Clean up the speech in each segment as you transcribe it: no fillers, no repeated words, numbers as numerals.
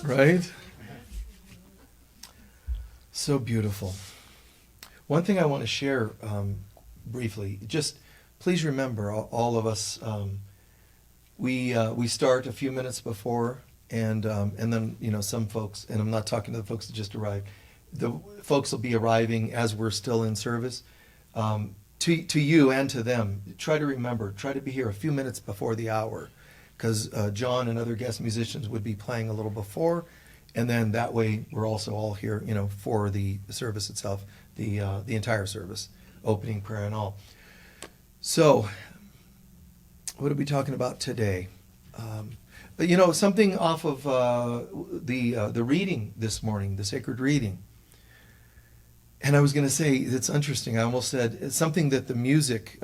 Right? So beautiful. One thing I want to share briefly, just please remember, all of us, we start a few minutes before, and then some folks, and I'm not talking to the folks that just arrived. The folks will be arriving as we're still in service. To you and to them, try to be here a few minutes before the hour, because John and other guest musicians would be playing a little before, and then that way we're also all here, for the service itself, the entire service, opening prayer and all. So, what are we talking about today? But something off of the reading this morning, the sacred reading. And I was going to say, it's interesting, I almost said it's something that the music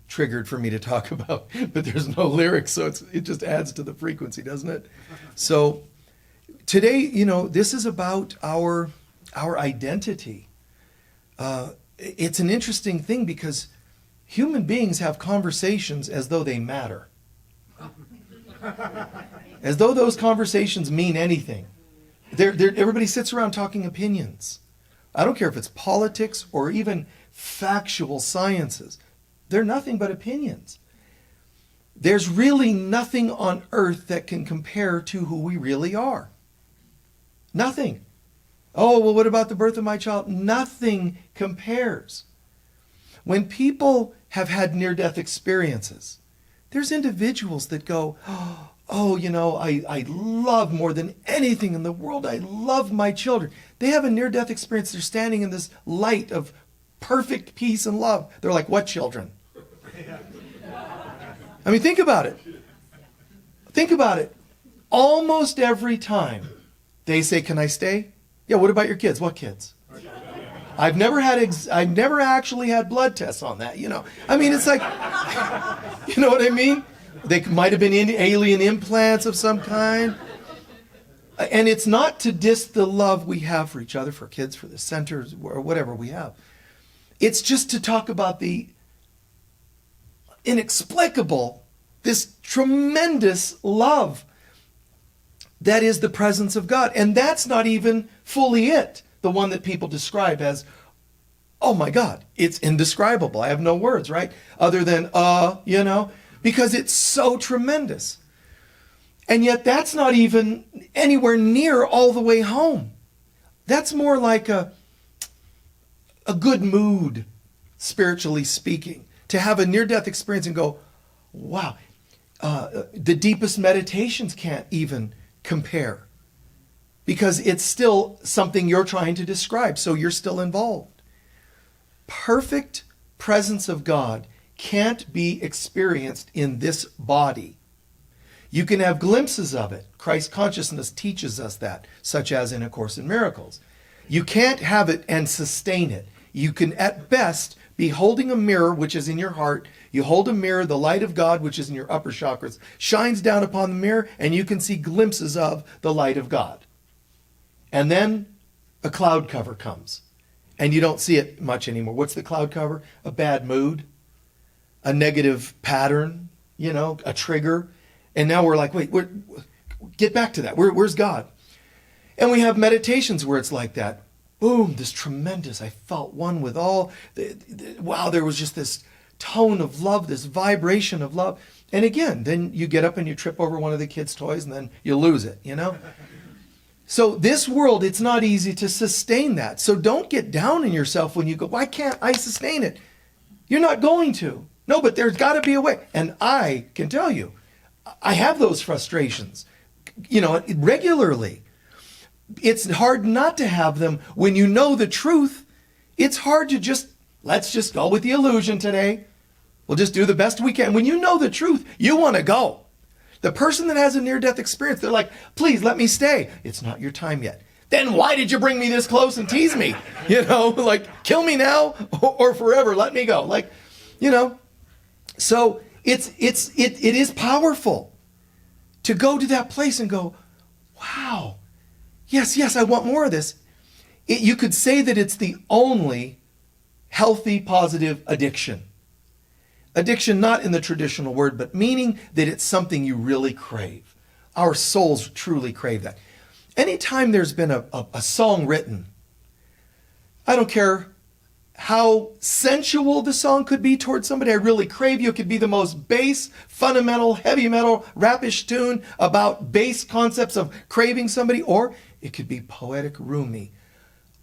triggered for me to talk about, but there's no lyrics, so it just adds to the frequency, doesn't it? So today, this is about our identity. It's an interesting thing because human beings have conversations as though they matter. As though those conversations mean anything. Everybody sits around talking opinions. I don't care if it's politics or even factual sciences. They're nothing but opinions. There's really nothing on earth that can compare to who we really are. Nothing. Oh, well, what about the birth of my child? Nothing compares. When people have had near-death experiences, there's individuals that go, I love more than anything in the world. I love my children. They have a near-death experience. They're standing in this light of perfect peace and love. They're like, what children? I mean, think about it. Think about it. Almost every time they say, can I stay? Yeah, what about your kids? What kids? I've never actually had blood tests on that, I mean, it's like, you know what I mean? They might have been alien implants of some kind. And it's not to diss the love we have for each other, for kids, for the centers, or whatever we have. It's just to talk about the inexplicable, this tremendous love that is the presence of God. And that's not even fully it, the one that people describe as, oh my God, it's indescribable. I have no words, right? Other than, because it's so tremendous. And yet that's not even anywhere near all the way home. That's more like a good mood, spiritually speaking, to have a near-death experience and go, wow, the deepest meditations can't even compare because it's still something you're trying to describe, so you're still involved. Perfect presence of God can't be experienced in this body. You can have glimpses of it. Christ consciousness teaches us that, such as in A Course in Miracles. You can't have it and sustain it. You can, at best, be holding a mirror, which is in your heart. You hold a mirror, the light of God, which is in your upper chakras, shines down upon the mirror, and you can see glimpses of the light of God. And then a cloud cover comes, and you don't see it much anymore. What's the cloud cover? A bad mood, a negative pattern, a trigger. And now we're like, wait, get back to that. Where's God? And we have meditations where it's like that. Boom, this tremendous, I felt one with all. Wow, there was just this tone of love, this vibration of love. And again, then you get up and you trip over one of the kids' toys and then you lose it, So this world, it's not easy to sustain that. So don't get down on yourself when you go, why can't I sustain it? You're not going to. No, but there's got to be a way. And I can tell you, I have those frustrations, regularly. It's hard not to have them when you know the truth. It's hard to let's just go with the illusion today. We'll just do the best we can. When you know the truth, you want to go. The person that has a near-death experience, they're like, please let me stay. It's not your time yet. Then why did you bring me this close and tease me? Like, kill me now or forever. Let me go. So it is powerful to go to that place and go, wow, yes, I want more of this. You could say that it's the only healthy, positive addiction. Addiction, not in the traditional word, but meaning that it's something you really crave. Our souls truly crave that. Anytime there's been a song written, I don't care how sensual the song could be towards somebody, I really crave you. It could be the most base, fundamental, heavy metal, rapish tune about base concepts of craving somebody, or it could be poetic Rumi.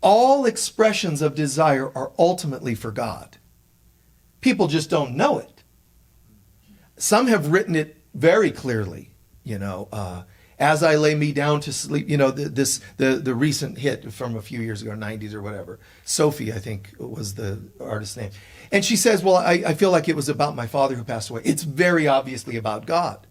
All expressions of desire are ultimately for God. People just don't know it. Some have written it very clearly, as I lay me down to sleep, the recent hit from a few years ago, 90s or whatever. Sophie, I think, was the artist's name. And she says, well, I feel like it was about my father who passed away. It's very obviously about God.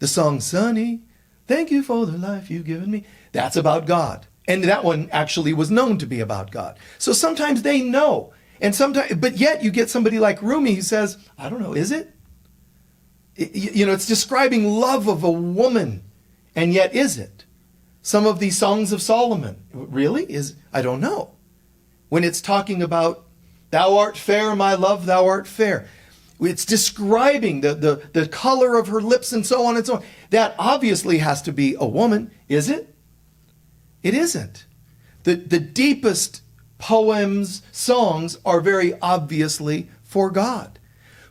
The song, Sonny, thank you for the life you've given me. That's about God. And that one actually was known to be about God. So sometimes they know. And sometimes, but yet you get somebody like Rumi who says, I don't know, is it? It's describing love of a woman. And yet is it? Some of these songs of Solomon, really? I don't know. When it's talking about, thou art fair, my love, thou art fair. It's describing the color of her lips and so on and so on. That obviously has to be a woman, is it? It isn't. The deepest poems, songs are very obviously for God.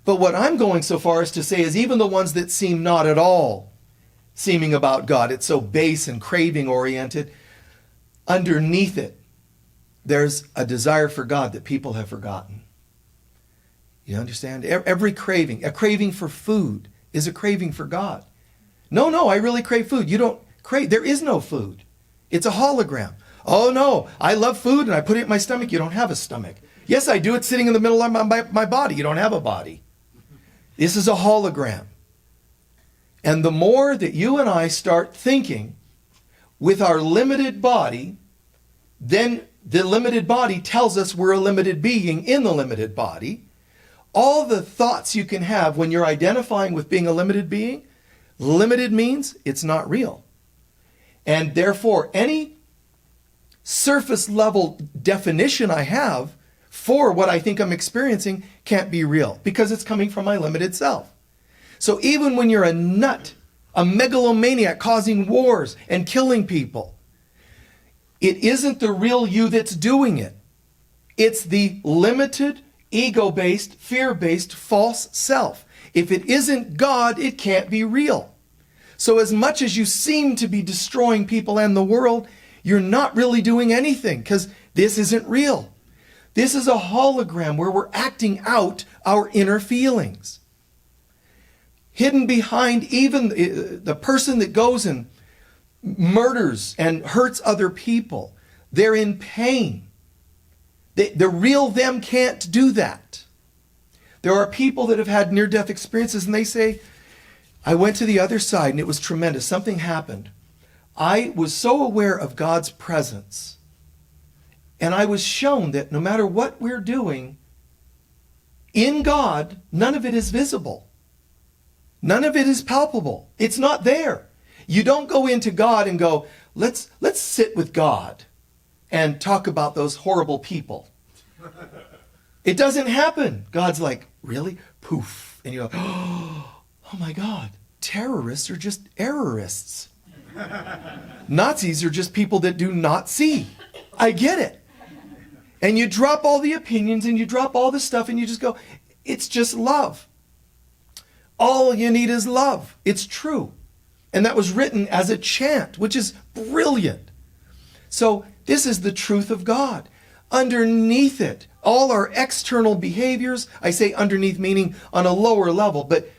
But what I'm going so far as to say is even the ones that seem not at all seeming about God, it's so base and craving oriented, underneath it, there's a desire for God that people have forgotten. You understand? Every craving, a craving for food is a craving for God. No, I really crave food. You don't crave. There is no food. It's a hologram. Oh no, I love food and I put it in my stomach. You don't have a stomach. Yes, I do. It's sitting in the middle of my body. You don't have a body. This is a hologram. And the more that you and I start thinking with our limited body, then the limited body tells us we're a limited being in the limited body. All the thoughts you can have when you're identifying with being a limited being, limited means it's not real. And therefore, any surface level definition I have for what I think I'm experiencing can't be real because it's coming from my limited self. So even when you're a nut, a megalomaniac causing wars and killing people, it isn't the real you that's doing it. It's the limited, ego-based, fear-based, false self. If it isn't God, it can't be real. So as much as you seem to be destroying people and the world, you're not really doing anything because this isn't real. This is a hologram where we're acting out our inner feelings. Hidden behind even the person that goes and murders and hurts other people, they're in pain. The real them can't do that. There are people that have had near-death experiences and they say, I went to the other side and it was tremendous. Something happened. I was so aware of God's presence. And I was shown that no matter what we're doing, in God, none of it is visible. None of it is palpable. It's not there. You don't go into God and go, let's sit with God and talk about those horrible people. It doesn't happen. God's like, really? Poof. And you go, oh my God, terrorists are just errorists. Nazis are just people that do not see. I get it. And you drop all the opinions and you drop all the stuff and you just go, it's just love. All you need is love. It's true. And that was written as a chant, which is brilliant. So this is the truth of God. Underneath it, all our external behaviors, I say underneath meaning on a lower level, but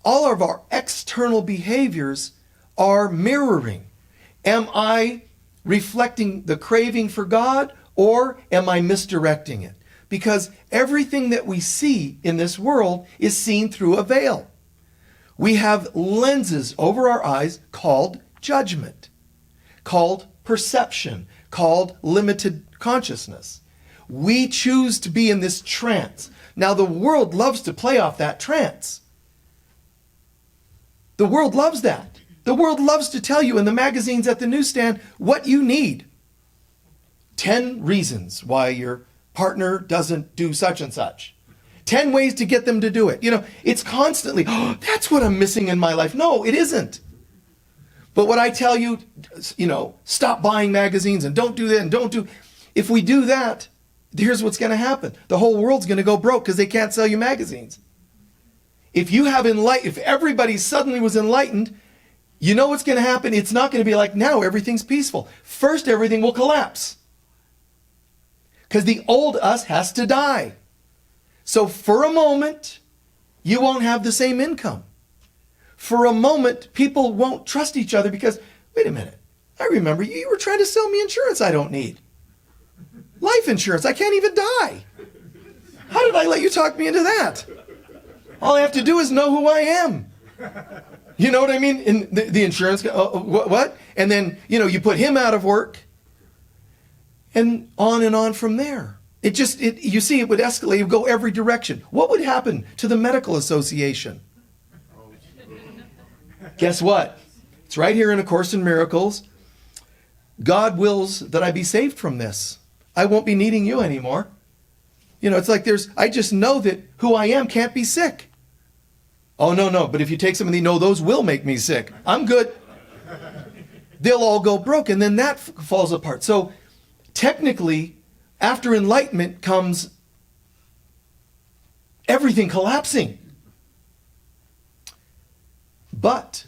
all of our external behaviors are mirroring. Am I reflecting the craving for God or am I misdirecting it? Because everything that we see in this world is seen through a veil. We have lenses over our eyes called judgment, called perception, called limited consciousness. We choose to be in this trance. Now the world loves to play off that trance. The world loves that. The world loves to tell you in the magazines at the newsstand what you need. 10 reasons why your partner doesn't do such and such. 10 ways to get them to do it. It's constantly, oh, that's what I'm missing in my life. No, it isn't. But what I tell you, stop buying magazines and don't do that and don't do. If we do that, here's what's going to happen. The whole world's going to go broke because they can't sell you magazines. If everybody suddenly was enlightened, you know what's going to happen? It's not going to be like now everything's peaceful. First, everything will collapse. Because the old us has to die. So for a moment, you won't have the same income. For a moment, people won't trust each other because, wait a minute, I remember you were trying to sell me insurance I don't need. Life insurance, I can't even die. How did I let you talk me into that? All I have to do is know who I am. You know what I mean? And the insurance, what? And then, you put him out of work. And on from there. You see, it would escalate, it would go every direction. What would happen to the medical association? Guess what? It's right here in A Course in Miracles. God wills that I be saved from this. I won't be needing you anymore. It's like I just know that who I am can't be sick. Oh, no, but if you take some of those will make me sick. I'm good. They'll all go broke, and then that falls apart. So technically, after enlightenment comes everything collapsing. But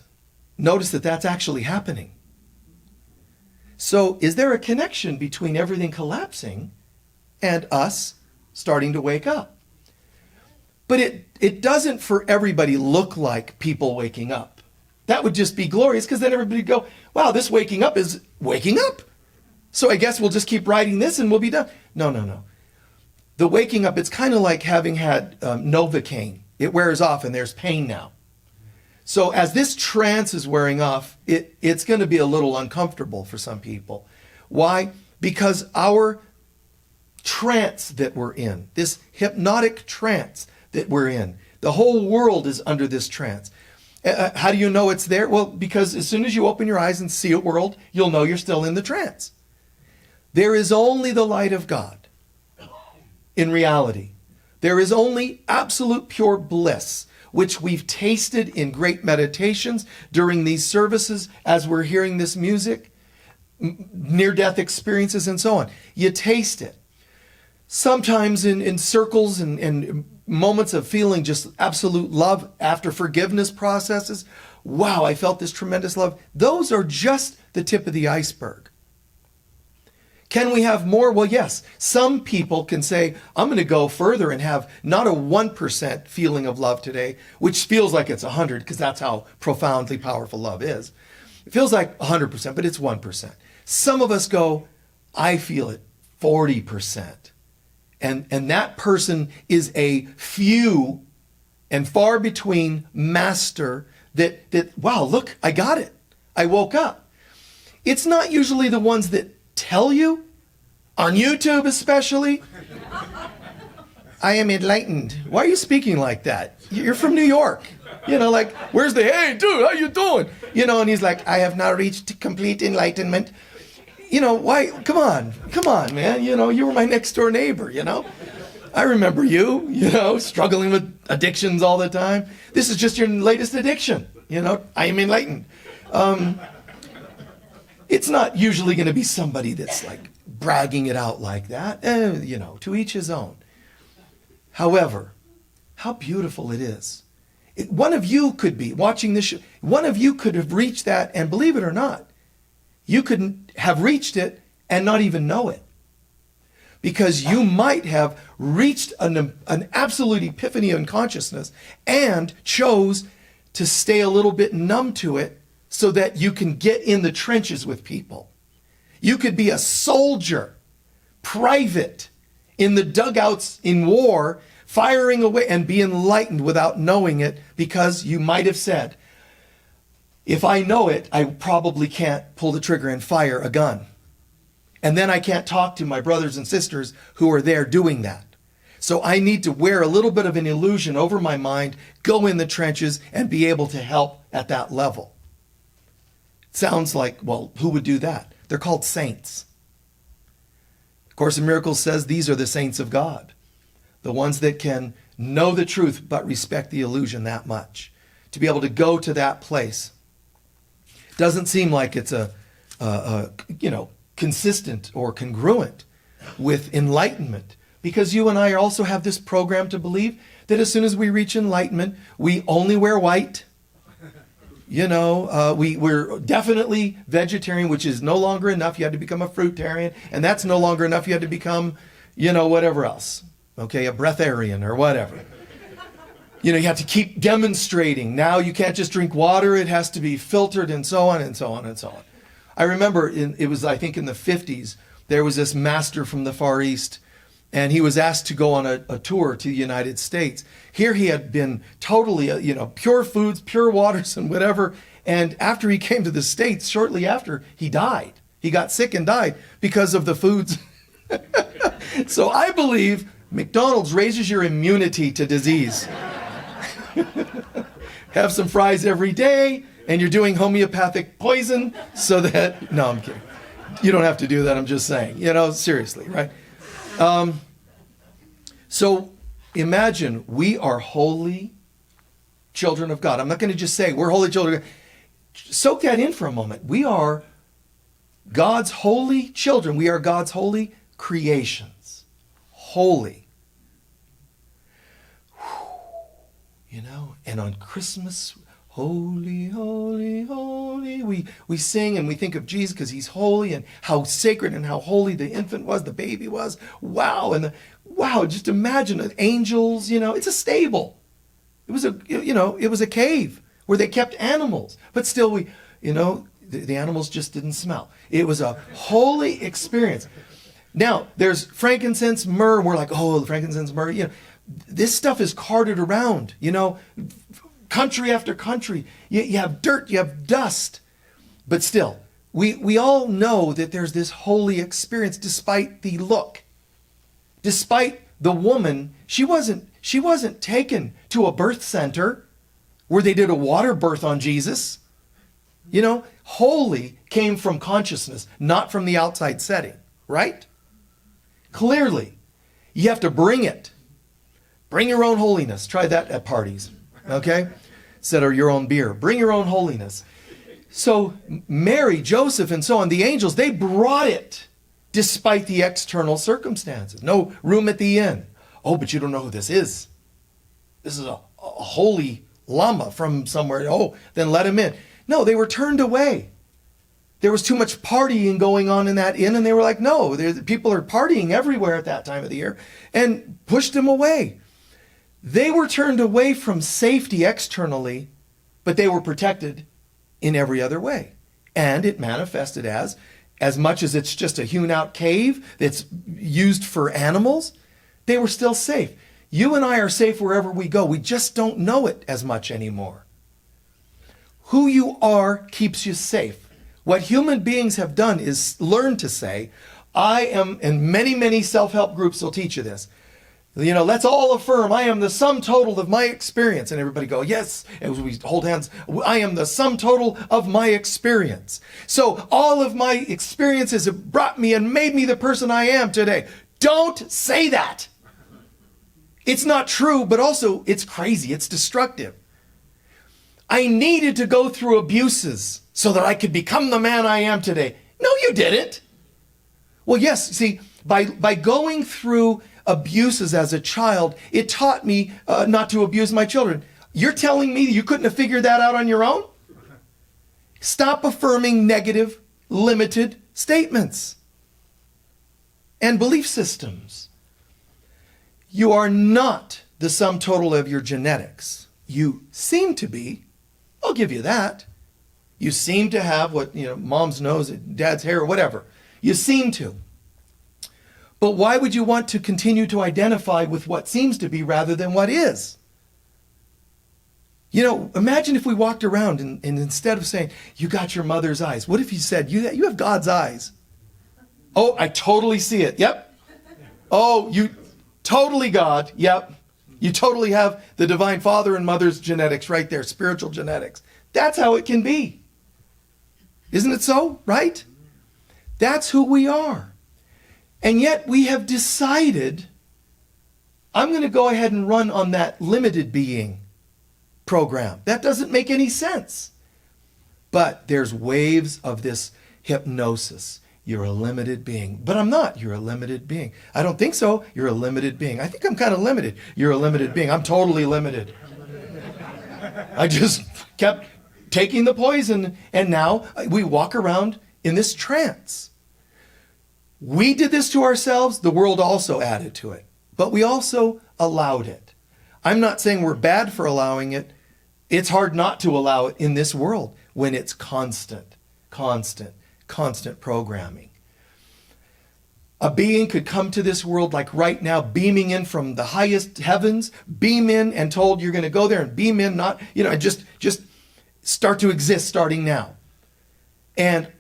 notice that that's actually happening. So is there a connection between everything collapsing and us starting to wake up? But it doesn't for everybody look like people waking up. That would just be glorious because then everybody would go, wow, this waking up is waking up. So I guess we'll just keep riding this and we'll be done. No. The waking up, it's kind of like having had Novocaine. It wears off and there's pain now. So as this trance is wearing off, it's going to be a little uncomfortable for some people. Why? Because our trance that we're in, this hypnotic trance that we're in, the whole world is under this trance. How do you know it's there? Well, because as soon as you open your eyes and see a world, you'll know you're still in the trance. There is only the light of God in reality. There is only absolute pure bliss, which we've tasted in great meditations during these services as we're hearing this music, near-death experiences and so on. You taste it. Sometimes in circles and moments of feeling just absolute love after forgiveness processes. Wow, I felt this tremendous love. Those are just the tip of the iceberg. Can we have more? Well, yes. Some people can say, I'm going to go further and have not a 1% feeling of love today, which feels like it's 100 because that's how profoundly powerful love is. It feels like 100%, but it's 1%. Some of us go, I feel it 40%. And that person is a few and far between master that, wow, look, I got it. I woke up. It's not usually the ones that tell you, on YouTube especially, I am enlightened. Why are you speaking like that? You're from New York. Like, where's the, hey, dude, how you doing? And he's like, I have now reached complete enlightenment. Why? Come on, man. You were my next door neighbor, I remember you, struggling with addictions all the time. This is just your latest addiction. I am enlightened. It's not usually going to be somebody that's like bragging it out like that. To each his own. However, how beautiful it is. One of you could be watching this show. One of you could have reached that, and believe it or not, you could have reached it and not even know it. Because you might have reached an absolute epiphany in consciousness and chose to stay a little bit numb to it so that you can get in the trenches with people. You could be a soldier, private, in the dugouts in war, firing away and be enlightened without knowing it because you might have said, if I know it, I probably can't pull the trigger and fire a gun. And then I can't talk to my brothers and sisters who are there doing that. So I need to wear a little bit of an illusion over my mind, go in the trenches, and be able to help at that level. It sounds like, well, who would do that? They're called saints. A Course in Miracles says these are the saints of God. The ones that can know the truth but respect the illusion that much. To be able to go to that place. Doesn't seem like it's a consistent or congruent with enlightenment. Because you and I also have this program to believe that as soon as we reach enlightenment, we only wear white. We're definitely vegetarian, which is no longer enough. You had to become a fruitarian, and that's no longer enough. You had to become, whatever else. Okay, a breatharian or whatever. You have to keep demonstrating. Now you can't just drink water. It has to be filtered and so on and so on and so on. I remember it was, I think, in the 50s, there was this master from the Far East, and he was asked to go on a tour to the United States. Here he had been totally, pure foods, pure waters and whatever. And after he came to the States, shortly after, he died. He got sick and died because of the foods. So I believe McDonald's raises your immunity to disease. Have some fries every day, and you're doing homeopathic poison so that... No, I'm kidding. You don't have to do that, I'm just saying. Seriously, right? So imagine we are holy children of God. I'm not going to just say we're holy children of God. Soak that in for a moment. We are God's holy children. We are God's holy creations. Holy. And on Christmas, holy, holy, holy, we sing and we think of Jesus because he's holy, and how sacred and how holy the infant was, the baby was. Wow. And just imagine it. Angels, it's a stable. It was a cave where they kept animals, but still the animals just didn't smell. It was a holy experience. Now, there's frankincense, myrrh, and we're like, oh, frankincense, myrrh, this stuff is carted around, country after country. You have dirt, you have dust. But still, we all know that there's this holy experience despite the look. Despite the woman, she wasn't taken to a birth center where they did a water birth on Jesus. Holy came from consciousness, not from the outside setting, right? Clearly, you have to bring it. Bring your own holiness. Try that at parties, okay? Instead of your own beer. Bring your own holiness. So Mary, Joseph, and so on, the angels, they brought it despite the external circumstances. No room at the inn. Oh, but you don't know who this is. This is a holy lama from somewhere. Oh, then let him in. No, they were turned away. There was too much partying going on in that inn, and they were like, no, people are partying everywhere at that time of the year, and pushed him away. They were turned away from safety externally, but they were protected in every other way. And it manifested as much as it's just a hewn out cave that's used for animals, they were still safe. You and I are safe wherever we go. We just don't know it as much anymore. Who you are keeps you safe. What human beings have done is learn to say, I am, and many, many self-help groups will teach you this. Let's all affirm, I am the sum total of my experience. And everybody go, yes. And we hold hands, I am the sum total of my experience. So all of my experiences have brought me and made me the person I am today. Don't say that. It's not true, but also it's crazy. It's destructive. I needed to go through abuses so that I could become the man I am today. No, you didn't. Well, yes, see, by going through abuses as a child, it taught me not to abuse my children. You're telling me you couldn't have figured that out on your own? Stop affirming negative, limited statements and belief systems. You are not the sum total of your genetics. You seem to be. I'll give you that. You seem to have what, mom's nose, dad's hair, or whatever. You seem to. But why would you want to continue to identify with what seems to be rather than what is? Imagine if we walked around and instead of saying, you got your mother's eyes, what if you said, you have God's eyes? Oh, I totally see it. Yep. Oh, you totally God. Yep. You totally have the divine father and mother's genetics right there, spiritual genetics. That's how it can be. Isn't it so? Right? That's who we are. And yet we have decided I'm going to go ahead and run on that limited being program. That doesn't make any sense. But there's waves of this hypnosis. You're a limited being. But I'm not. You're a limited being. I don't think so. You're a limited being. I think I'm kind of limited. You're a limited being. I'm totally limited. I just kept taking the poison, and now we walk around in this trance. We did this to ourselves. The world also added to it. But we also allowed it. I'm not saying we're bad for allowing it. It's hard not to allow it in this world when it's constant programming. A being could come to this world like right now, beaming in from the highest heavens, beam in and told you're going to go there and beam in, not, just start to exist starting now. And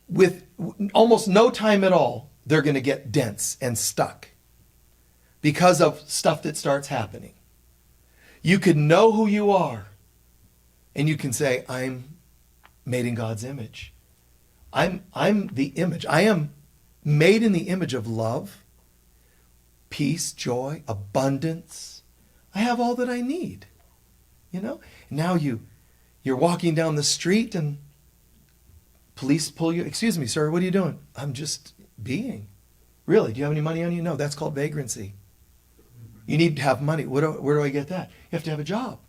with almost no time at all, they're going to get dense and stuck because of stuff that starts happening. You could know who you are, and you can say, I'm made in God's image. I'm the image. I am made in the image of love, peace, joy, abundance. I have all that I need. Now you're walking down the street and police pull you. Excuse me, sir, what are you doing? I'm just being. Really? Do you have any money on you? No, that's called vagrancy. You need to have money. Where do I get that? You have to have a job.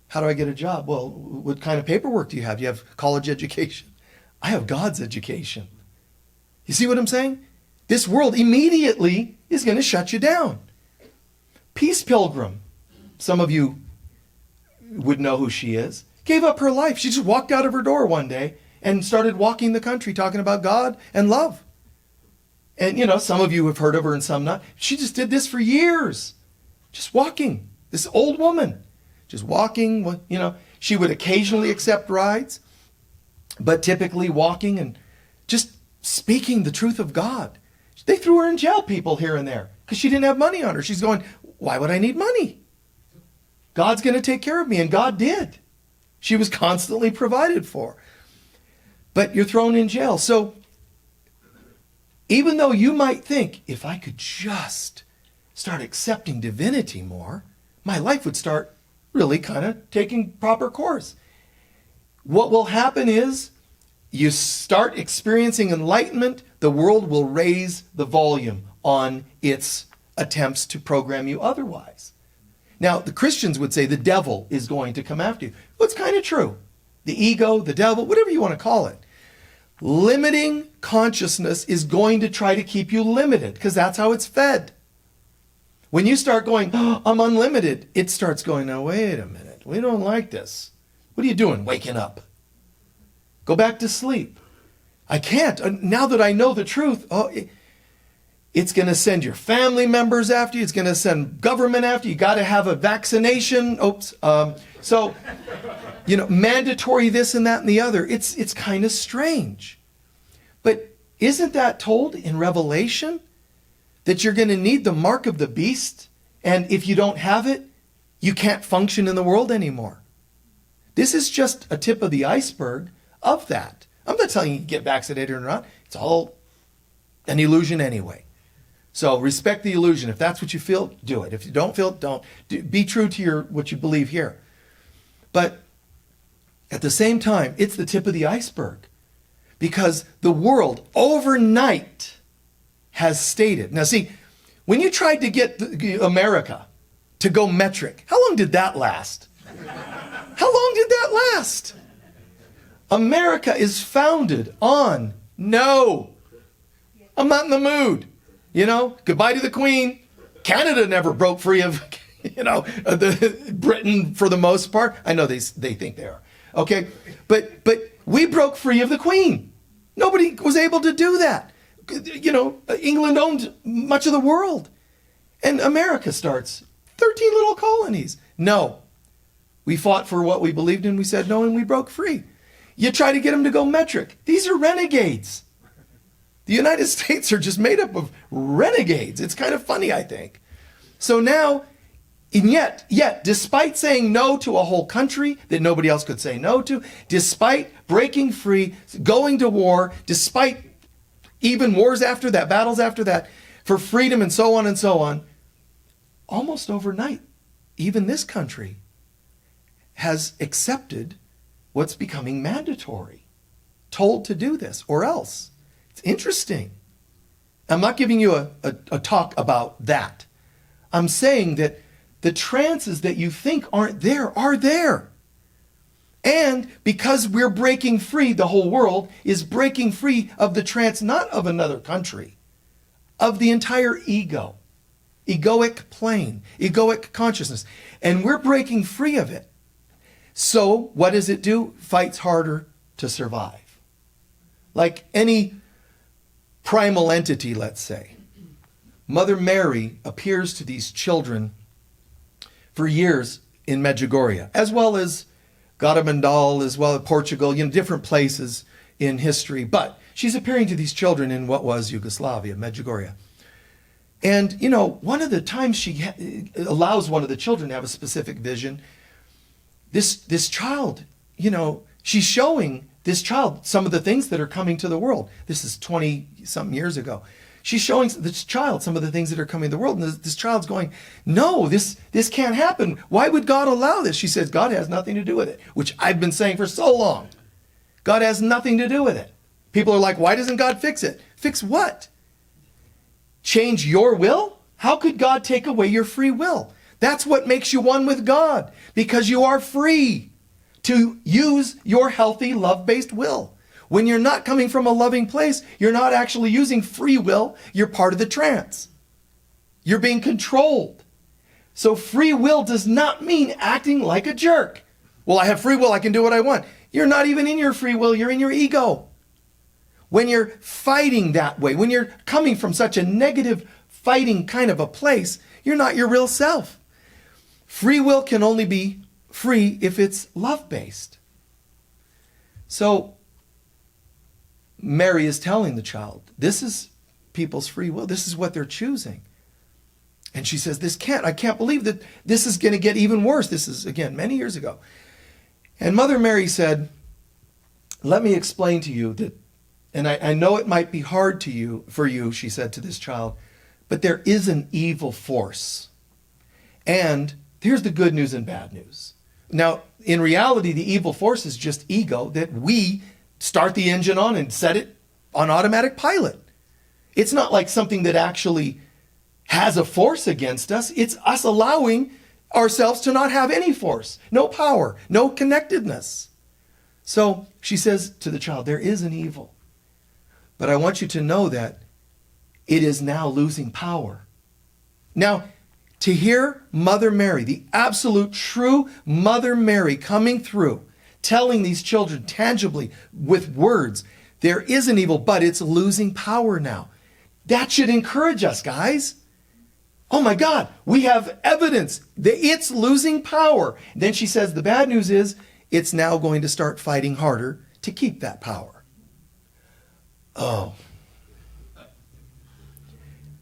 How do I get a job? Well, what kind of paperwork do you have? Do you have college education? I have God's education. You see what I'm saying? This world immediately is going to shut you down. Peace Pilgrim, some of you would know who she is, gave up her life. She just walked out of her door one day and started walking the country talking about God and love. And, some of you have heard of her and some not. She just did this for years. Just walking. This old woman. Just walking. She would occasionally accept rides, but typically walking and just speaking the truth of God. They threw her in jail, people here and there, because she didn't have money on her. She's going, why would I need money? God's going to take care of me, and God did. She was constantly provided for. But you're thrown in jail. So even though you might think, if I could just start accepting divinity more, my life would start really kind of taking proper course. What will happen is you start experiencing enlightenment, the world will raise the volume on its attempts to program you otherwise. Now, the Christians would say the devil is going to come after you. Well, it's kind of true. The ego, the devil, whatever you want to call it. Limiting consciousness is going to try to keep you limited because that's how it's fed. When you start going, oh, I'm unlimited, it starts going, now wait a minute, we don't like this. What are you doing waking up? Go back to sleep. I can't. Now that I know the truth, it's going to send your family members after you. It's going to send government after you. You got to have a vaccination. Mandatory this and that and the other. It's kind of strange. But isn't that told in Revelation that you're going to need the mark of the beast? And if you don't have it, you can't function in the world anymore. This is just a tip of the iceberg of that. I'm not telling you to get vaccinated or not. It's all an illusion anyway. So respect the illusion. If that's what you feel, do it. If you don't feel it, don't. Be true to what you believe here. But at the same time, it's the tip of the iceberg. Because the world overnight has stated. Now see, when you tried to get America to go metric, how long did that last? How long did that last? America is founded on no. I'm not in the mood. Goodbye to the Queen. Canada never broke free of, Britain for the most part. I know they think they are. Okay, but we broke free of the Queen. Nobody was able to do that. England owned much of the world. And America starts 13 little colonies. No. We fought for what we believed in. We said no, and we broke free. You try to get them to go metric. These are renegades. The United States are just made up of renegades. It's kind of funny, I think. So now, and yet, despite saying no to a whole country that nobody else could say no to, despite breaking free, going to war, despite even wars after that, battles after that, for freedom and so on, almost overnight, even this country has accepted what's becoming mandatory, told to do this or else. It's interesting. I'm not giving you a talk about that. I'm saying that the trances that you think aren't there are there. And because we're breaking free, the whole world is breaking free of the trance, not of another country, of the entire ego, egoic plane, egoic consciousness. And we're breaking free of it. So what does it do? Fights harder to survive. Like any primal entity, let's say. Mother Mary appears to these children for years in Medjugorje, as well as Guatemala, as well as Portugal, different places in history. But she's appearing to these children in what was Yugoslavia, Medjugorje. And, one of the times she allows one of the children to have a specific vision, this child, she's showing this child some of the things that are coming to the world. This is 20-something years ago. She's showing this child some of the things that are coming to the world. And this child's going, no, this can't happen. Why would God allow this? She says, God has nothing to do with it, which I've been saying for so long. God has nothing to do with it. People are like, why doesn't God fix it? Fix what? Change your will? How could God take away your free will? That's what makes you one with God, because you are free to use your healthy, love-based will. When you're not coming from a loving place, you're not actually using free will. You're part of the trance. You're being controlled. So free will does not mean acting like a jerk. Well, I have free will. I can do what I want. You're not even in your free will. You're in your ego. When you're fighting that way, when you're coming from such a negative fighting kind of a place, you're not your real self. Free will can only be free if it's love-based. So Mary is telling the child, this is people's free will. This is what they're choosing. And she says, I can't believe that this is going to get even worse. This is, again, many years ago. And Mother Mary said, let me explain to you that, and I know it might be hard for you, she said to this child, but there is an evil force. And here's the good news and bad news. Now, in reality, the evil force is just ego that we start the engine on and set it on automatic pilot. It's not like something that actually has a force against us. It's us allowing ourselves to not have any force, no power, no connectedness. So she says to the child, there is an evil. But I want you to know that it is now losing power. Now, to hear Mother Mary, the absolute true Mother Mary coming through, telling these children tangibly with words, there is an evil, but it's losing power now. That should encourage us, guys. Oh my God, we have evidence that it's losing power. Then she says the bad news is it's now going to start fighting harder to keep that power. Oh.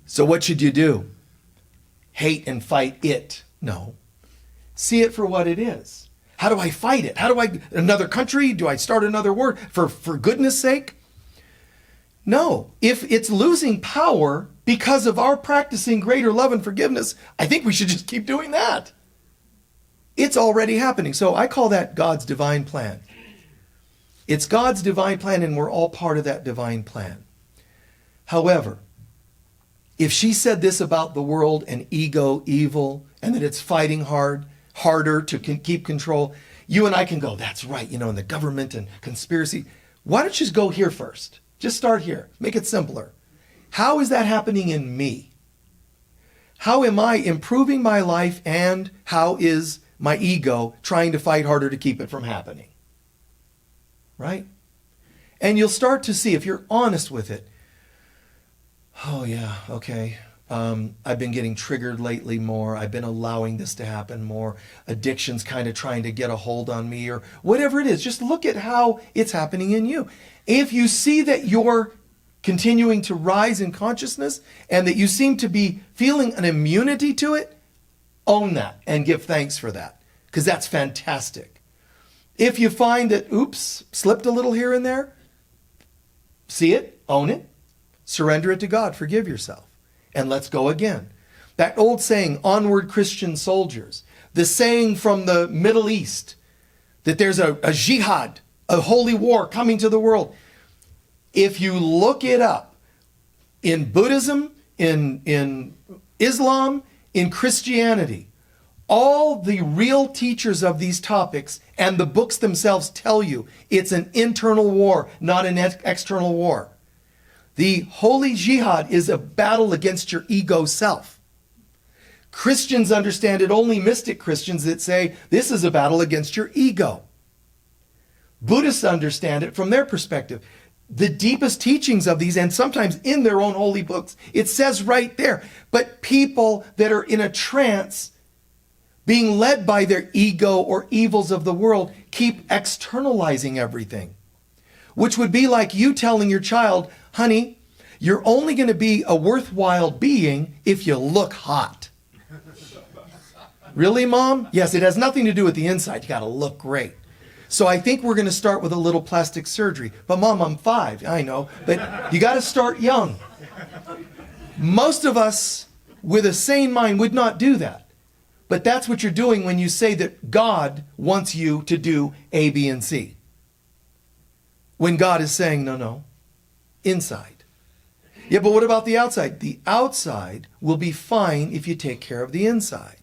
So what should you do? Hate and fight it? No. See it for what it is. How do I fight it? Another country? Do I start another war? For goodness sake? No. If it's losing power because of our practicing greater love and forgiveness, I think we should just keep doing that. It's already happening. So I call that God's divine plan. It's God's divine plan, and we're all part of that divine plan. However, if she said this about the world and ego, evil, and that it's fighting harder to keep control, you and I can go, that's right, and the government and conspiracy. Why don't you just go here first? Just start here. Make it simpler. How is that happening in me? How am I improving my life, and how is my ego trying to fight harder to keep it from happening? Right? And you'll start to see, if you're honest with it, oh yeah, okay. I've been getting triggered lately more. I've been allowing this to happen more. Addiction's kind of trying to get a hold on me, or whatever it is. Just look at how it's happening in you. If you see that you're continuing to rise in consciousness and that you seem to be feeling an immunity to it, own that and give thanks for that, because that's fantastic. If you find that, oops, slipped a little here and there, see it, own it, surrender it to God, forgive yourself, and let's go again. That old saying, onward Christian soldiers. The saying from the Middle East that there's a jihad, a holy war coming to the world. If you look it up in Buddhism, in Islam, in Christianity, all the real teachers of these topics and the books themselves tell you it's an internal war, not an external war. The holy jihad is a battle against your ego self. Christians understand it, only mystic Christians that say this is a battle against your ego. Buddhists understand it from their perspective. The deepest teachings of these, and sometimes in their own holy books, it says right there. But people that are in a trance, being led by their ego or evils of the world, keep externalizing everything. Which would be like you telling your child, honey, you're only going to be a worthwhile being if you look hot. Really, Mom? Yes, it has nothing to do with the inside. You got to look great. So I think we're going to start with a little plastic surgery. But Mom, I'm 5. I know. But you got to start young. Most of us with a sane mind would not do that. But that's what you're doing when you say that God wants you to do A, B, and C. When God is saying, no, inside. Yeah, but what about the outside? The outside will be fine if you take care of the inside.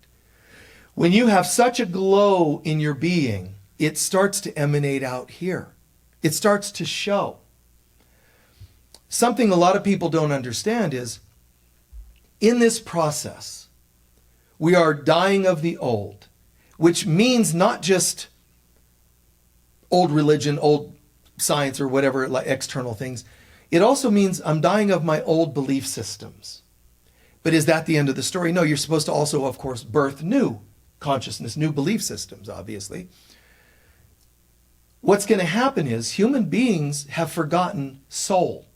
When you have such a glow in your being, it starts to emanate out here. It starts to show. Something a lot of people don't understand is, in this process, we are dying of the old, which means not just old religion, old science, or whatever, like external things. It also means I'm dying of my old belief systems. But is that the end of the story? No, you're supposed to also, of course, birth new consciousness, new belief systems, obviously. What's going to happen is human beings have forgotten soul.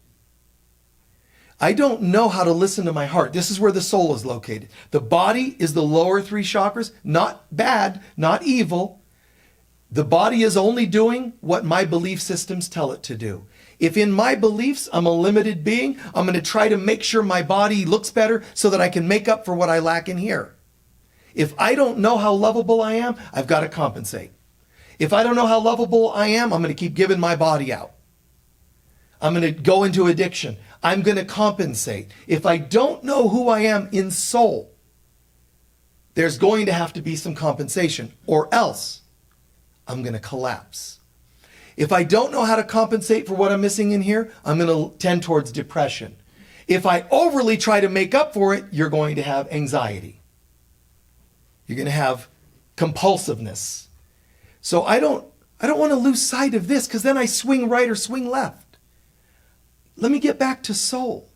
I don't know how to listen to my heart. This is where the soul is located. The body is the lower 3 chakras, not bad, not evil. The body is only doing what my belief systems tell it to do. If in my beliefs I'm a limited being, I'm going to try to make sure my body looks better so that I can make up for what I lack in here. If I don't know how lovable I am, I've got to compensate. If I don't know how lovable I am, I'm going to keep giving my body out. I'm going to go into addiction. I'm going to compensate. If I don't know who I am in soul, there's going to have to be some compensation, or else I'm going to collapse. If I don't know how to compensate for what I'm missing in here, I'm going to tend towards depression. If I overly try to make up for it, you're going to have anxiety. You're going to have compulsiveness. So I don't want to lose sight of this, because then I swing right or swing left. Let me get back to soul.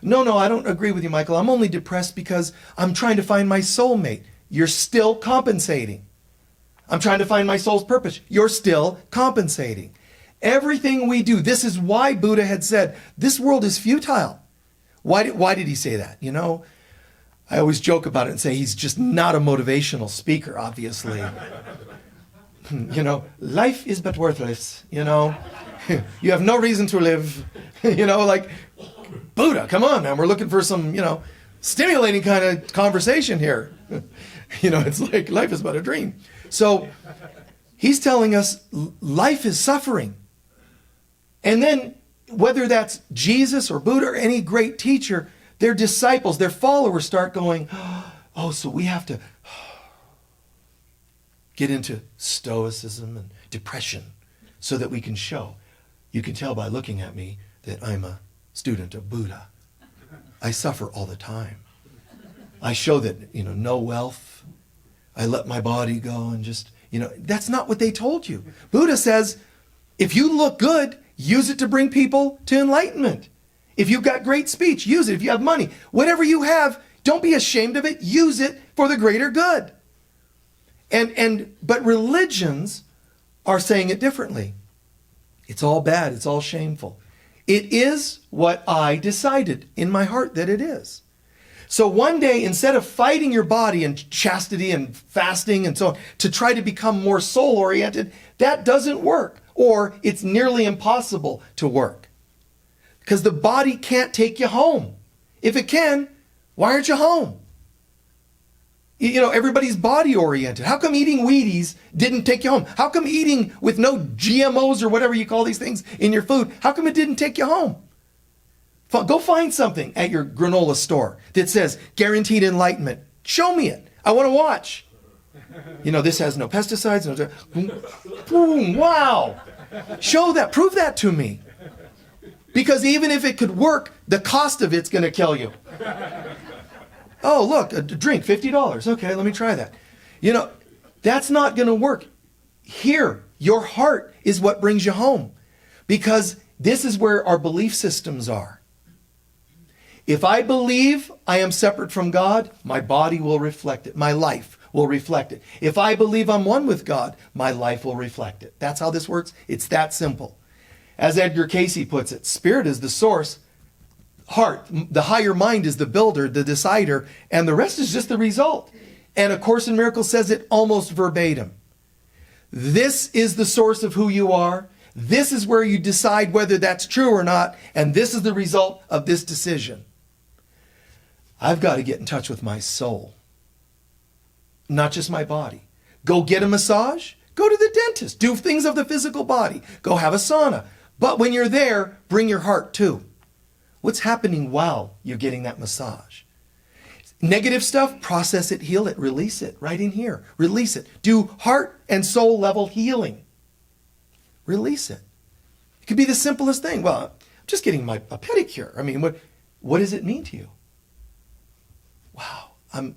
No, I don't agree with you, Michael. I'm only depressed because I'm trying to find my soulmate. You're still compensating. I'm trying to find my soul's purpose. You're still compensating. Everything we do, this is why Buddha had said, this world is futile. Why did he say that? You know, I always joke about it and say he's just not a motivational speaker, obviously. You know, life is but worthless, you know. You have no reason to live. You know, like, Buddha, come on, man. We're looking for some, stimulating kind of conversation here. It's like life is but a dream. So he's telling us life is suffering. And then whether that's Jesus or Buddha or any great teacher, their disciples, their followers start going, oh, so we have to get into stoicism and depression so that we can show. You can tell by looking at me that I'm a student of Buddha. I suffer all the time. I show that, no wealth. I let my body go and just, that's not what they told you. Buddha says, if you look good, use it to bring people to enlightenment. If you've got great speech, use it. If you have money, whatever you have, don't be ashamed of it. Use it for the greater good. But religions are saying it differently. It's all bad. It's all shameful. It is what I decided in my heart that it is. So one day, instead of fighting your body and chastity and fasting and so on, to try to become more soul-oriented, that doesn't work. Or it's nearly impossible to work. Because the body can't take you home. If it can, why aren't you home? Everybody's body oriented. How come eating Wheaties didn't take you home? How come eating with no GMOs or whatever you call these things in your food, how come it didn't take you home? Go find something at your granola store that says guaranteed enlightenment. Show me it. I want to watch. This has no pesticides. Boom, wow. Show that. Prove that to me. Because even if it could work, the cost of it's going to kill you. Oh, look, a drink, $50. Okay, let me try that. That's not going to work. Here, your heart is what brings you home. Because this is where our belief systems are. If I believe I am separate from God, my body will reflect it. My life will reflect it. If I believe I'm one with God, my life will reflect it. That's how this works. It's that simple. As Edgar Cayce puts it, spirit is the source, heart, the higher mind is the builder, the decider, and the rest is just the result. And A Course in Miracles says it almost verbatim. This is the source of who you are. This is where you decide whether that's true or not, and this is the result of this decision. I've got to get in touch with my soul, not just my body. Go get a massage. Go to the dentist. Do things of the physical body. Go have a sauna. But when you're there, bring your heart too. What's happening while you're getting that massage? Negative stuff, process it, heal it, release it right in here. Release it. Do heart and soul level healing. Release it. It could be the simplest thing. Well, I'm just getting a pedicure. I mean, what does it mean to you? Wow, I'm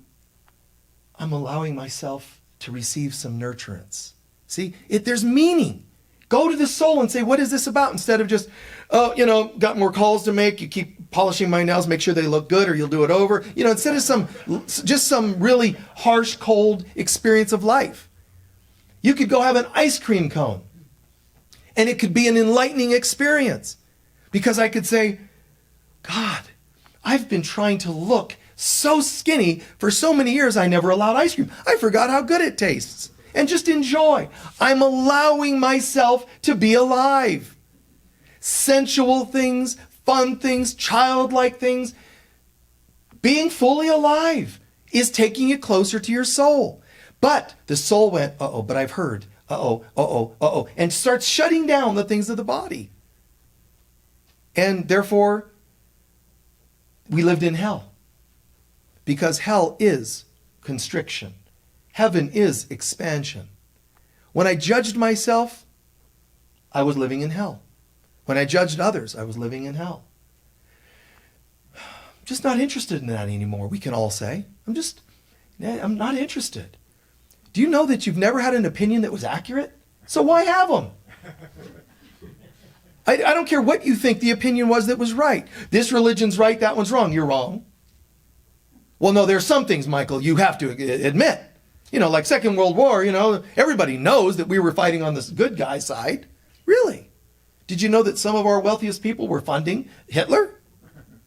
allowing myself to receive some nurturance. See, there's meaning. Go to the soul and say, what is this about? Instead of just, got more calls to make. You keep polishing my nails, make sure they look good, or you'll do it over. Instead of some really harsh, cold experience of life. You could go have an ice cream cone. And it could be an enlightening experience. Because I could say, God, I've been trying to look so skinny for so many years, I never allowed ice cream. I forgot how good it tastes. And just enjoy. I'm allowing myself to be alive. Sensual things, fun things, childlike things. Being fully alive is taking you closer to your soul. But the soul went, but I've heard. And starts shutting down the things of the body. And therefore, we lived in hell. Because hell is constriction. Heaven is expansion. When I judged myself, I was living in hell. When I judged others, I was living in hell. I'm just not interested in that anymore, we can all say. I'm not interested. Do you know that you've never had an opinion that was accurate? So why have them? I don't care what you think the opinion was that was right. This religion's right, that one's wrong. You're wrong. Well, no, there's some things, Michael, you have to admit. Like Second World War, everybody knows that we were fighting on this good guy side. Really? Did you know that some of our wealthiest people were funding Hitler?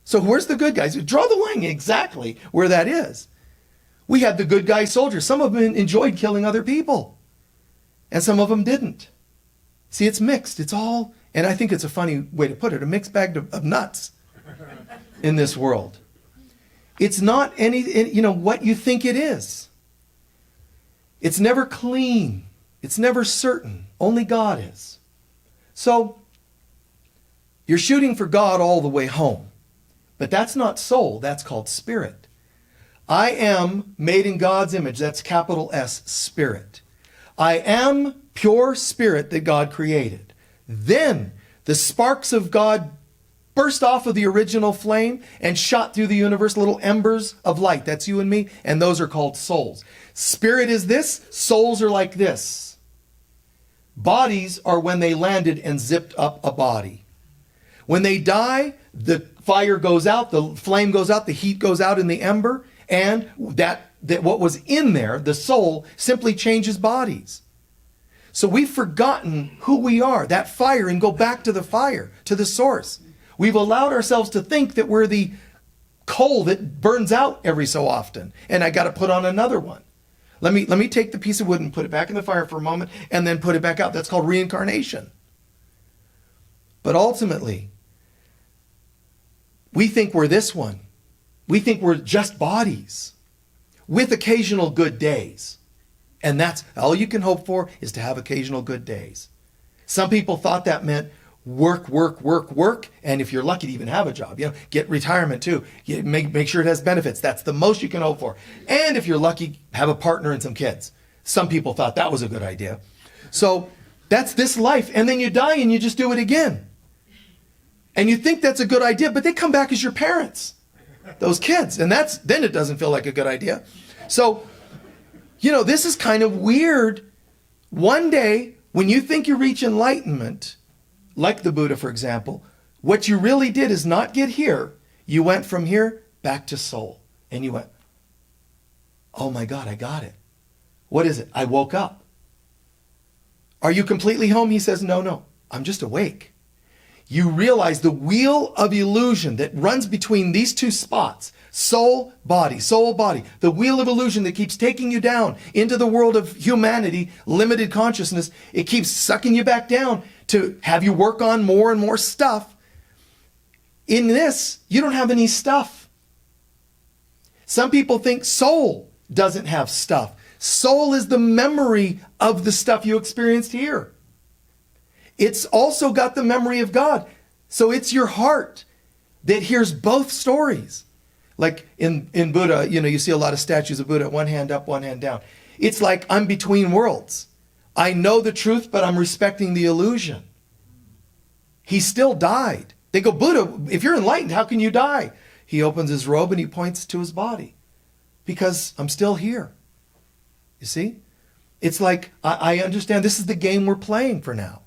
So where's the good guys? Draw the line exactly where that is. We had the good guy soldiers. Some of them enjoyed killing other people. And some of them didn't. See, it's mixed. It's all, and I think it's a funny way to put it, a mixed bag of nuts in this world. It's not what you think it is. It's never clean. It's never certain. Only God is. So, you're shooting for God all the way home. But that's not soul. That's called spirit. I am made in God's image. That's capital S, spirit. I am pure spirit that God created. Then the sparks of God burst off of the original flame and shot through the universe, little embers of light. That's you and me. And those are called souls. Spirit is this. Souls are like this. Bodies are when they landed and zipped up a body. When they die, the fire goes out, the flame goes out, the heat goes out in the ember, and that what was in there, the soul, simply changes bodies. So we've forgotten who we are, that fire, and go back to the fire, to the source. We've allowed ourselves to think that we're the coal that burns out every so often, and I got to put on another one. Let me take the piece of wood and put it back in the fire for a moment, and then put it back out. That's called reincarnation. But ultimately, we think we're this one. We think we're just bodies. with occasional good days. And that's all you can hope for, is to have occasional good days. Some people thought that meant work, and if you're lucky to even have a job, get retirement too. Make sure it has benefits. That's the most you can hope for. And if you're lucky, have a partner and some kids. Some people thought that was a good idea. So that's this life, and then you die and you just do it again. And you think that's a good idea, but they come back as your parents, those kids, and then it doesn't feel like a good idea. So, this is kind of weird. One day, when you think you reach enlightenment, like the Buddha, for example, what you really did is not get here. You went from here back to soul. And you went, oh my God, I got it. What is it? I woke up. Are you completely home? He says, no, I'm just awake. You realize the wheel of illusion that runs between these two spots, soul, body, the wheel of illusion that keeps taking you down into the world of humanity, limited consciousness. It keeps sucking you back down to have you work on more and more stuff. In this, you don't have any stuff. Some people think soul doesn't have stuff. Soul is the memory of the stuff you experienced here. It's also got the memory of God. So it's your heart that hears both stories. Like in Buddha, you see a lot of statues of Buddha, one hand up, one hand down. It's like I'm between worlds. I know the truth, but I'm respecting the illusion. He still died. They go, Buddha, if you're enlightened, how can you die? He opens his robe and he points to his body. Because I'm still here. You see? It's like, I understand this is the game we're playing for now.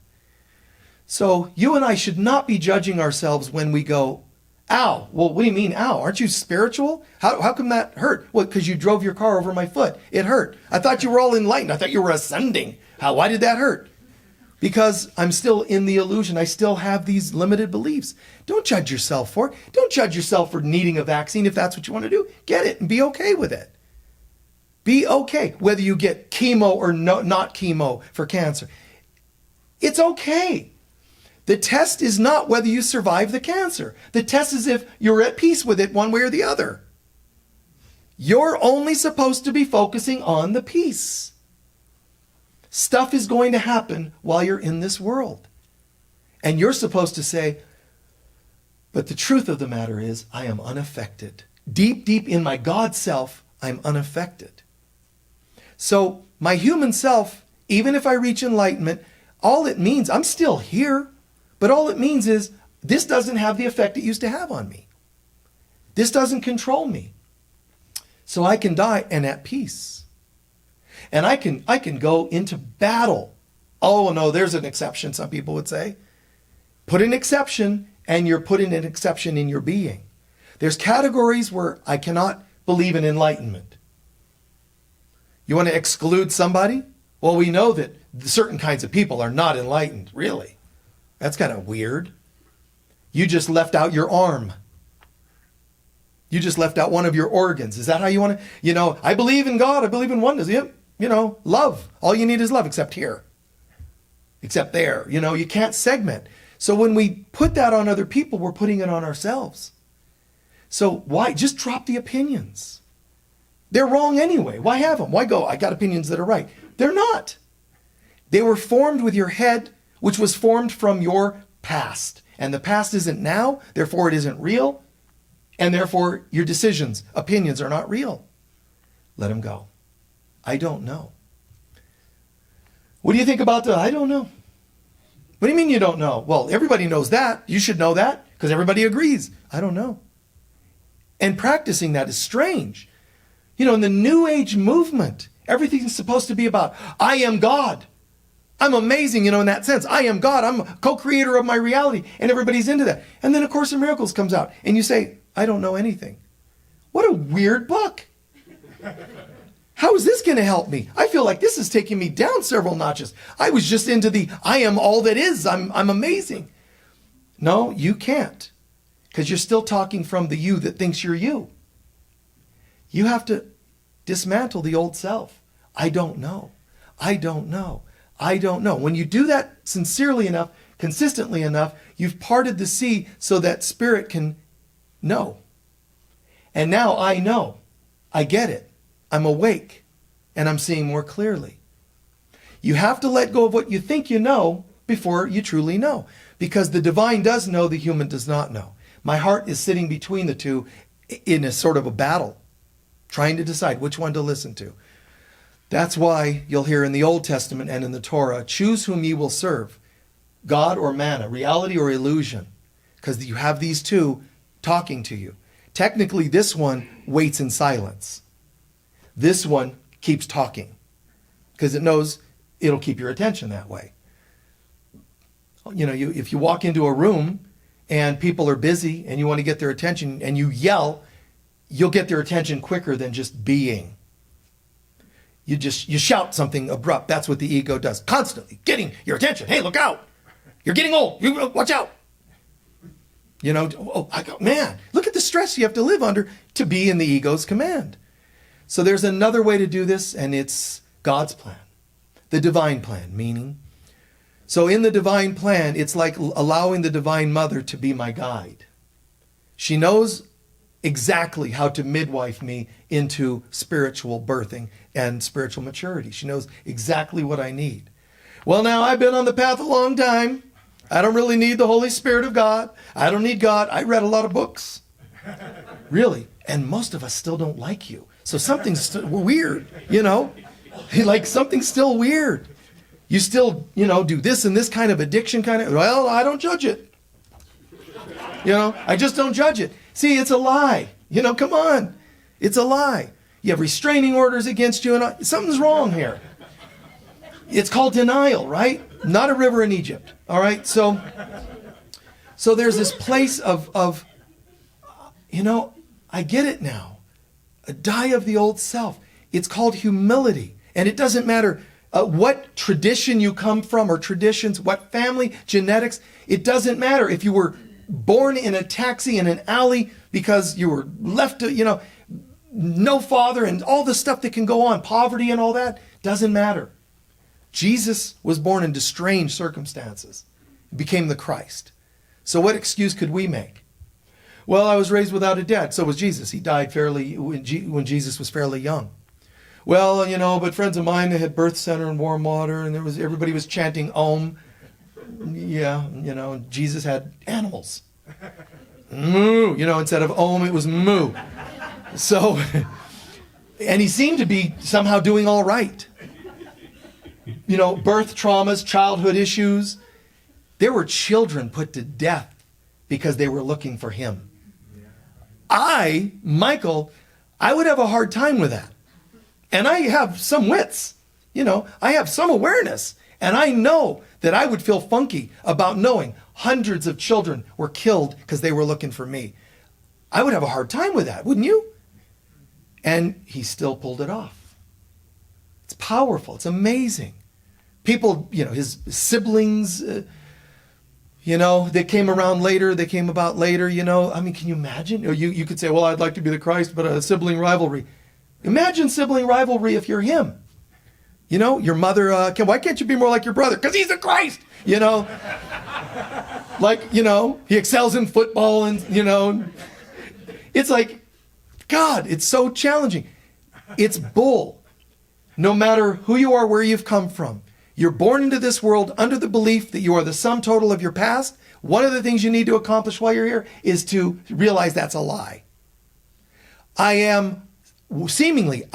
So you and I should not be judging ourselves when we go, ow. Well, what do you mean, ow? Aren't you spiritual? How come that hurt? Well, because you drove your car over my foot. It hurt. I thought you were all enlightened. I thought you were ascending. Why did that hurt? Because I'm still in the illusion. I still have these limited beliefs. Don't judge yourself for it. Don't judge yourself for needing a vaccine. If that's what you want to do, get it and be okay with it. Be okay. Whether you get chemo or not chemo for cancer. It's okay. The test is not whether you survive the cancer. The test is if you're at peace with it one way or the other. You're only supposed to be focusing on the peace. Stuff is going to happen while you're in this world. And you're supposed to say, but the truth of the matter is, I am unaffected. Deep in my God self, I'm unaffected. So my human self, even if I reach enlightenment, all it means, I'm still here. But all it means is this doesn't have the effect it used to have on me. This doesn't control me. So I can die and at peace. And I can go into battle. Oh no, there's an exception, some people would say. Put an exception, and you're putting an exception in your being. There's categories where I cannot believe in enlightenment. You want to exclude somebody? Well, we know that certain kinds of people are not enlightened, really. That's kind of weird. You just left out your arm. You just left out one of your organs. Is that how you want to? I believe in God. I believe in oneness. Yep. Love. All you need is love, except here. Except there. You can't segment. So when we put that on other people, we're putting it on ourselves. So why? Just drop the opinions. They're wrong anyway. Why have them? Why go, I got opinions that are right? They're not. They were formed with your head, which was formed from your past. And the past isn't now, therefore it isn't real. And therefore your decisions, opinions are not real. Let them go. I don't know. What do you think about that? I don't know. What do you mean you don't know? Well, everybody knows that. You should know that because everybody agrees. I don't know. And practicing that is strange. In the New Age movement, everything's supposed to be about, I am God. I'm amazing, in that sense. I am God. I'm a co-creator of my reality. And everybody's into that. And then A Course in Miracles comes out. And you say, I don't know anything. What a weird book. How is this going to help me? I feel like this is taking me down several notches. I was just into the, I am all that is. I'm amazing. No, you can't. Because you're still talking from the you that thinks you're you. You have to dismantle the old self. I don't know. I don't know. I don't know. When you do that sincerely enough, consistently enough, you've parted the sea so that spirit can know. And now I know. I get it. I'm awake and I'm seeing more clearly. You have to let go of what you think you know before you truly know, because the divine does know, the human does not know. My heart is sitting between the two in a sort of a battle, trying to decide which one to listen to. That's why you'll hear in the Old Testament and in the Torah, choose whom ye will serve, God or manna, reality or illusion, because you have these two talking to you. Technically, this one waits in silence. This one keeps talking because it knows it'll keep your attention that way. You know, if you walk into a room and people are busy and you want to get their attention and you yell, you'll get their attention quicker than just being. You shout something abrupt. That's what the ego does. Constantly getting your attention. Hey, look out. You're getting old. Watch out. You know, man, look at the stress you have to live under to be in the ego's command. So there's another way to do this, and it's God's plan. The divine plan, meaning. So in the divine plan, it's like allowing the Divine Mother to be my guide. She knows exactly how to midwife me into spiritual birthing and spiritual maturity. She knows exactly what I need. Well, now I've been on the path a long time. I don't really need the Holy Spirit of God. I don't need God. I read a lot of books. Really. And most of us still don't like you. So something's weird, you know? Like something's still weird. You still, do this and this kind of addiction kind of, well, I don't judge it. I just don't judge it. See, it's a lie. Come on. It's a lie. You have restraining orders against you and something's wrong here. It's called denial, right? Not a river in Egypt. All right. So there's this place of I get it now. A die of the old self. It's called humility. And it doesn't matter what tradition you come from or traditions, what family, genetics. It doesn't matter if you were born in a taxi in an alley because you were left, no father and all the stuff that can go on, poverty and all that. Doesn't matter. Jesus was born into strange circumstances. He became the Christ. So what excuse could we make? Well, I was raised without a dad. So was Jesus. He died when Jesus was fairly young. Well, but friends of mine, they had birth center and warm water, and everybody was chanting Om. Yeah, Jesus had animals. Moo, instead of Om, it was moo. So, and he seemed to be somehow doing all right. Birth traumas, childhood issues. There were children put to death because they were looking for him. Michael, I would have a hard time with that. And I have some wits, I have some awareness. And I know that I would feel funky about knowing hundreds of children were killed because they were looking for me. I would have a hard time with that, wouldn't you? And he still pulled it off. It's powerful. It's amazing. People, his siblings, they came about later, can you imagine? You could say, well, I'd like to be the Christ, but a sibling rivalry. Imagine sibling rivalry if you're him. Your mother, why can't you be more like your brother? Because he's the Christ, he excels in football and, it's like, God, it's so challenging. It's bull. No matter who you are, where you've come from, you're born into this world under the belief that you are the sum total of your past. One of the things you need to accomplish while you're here is to realize that's a lie. I was seemingly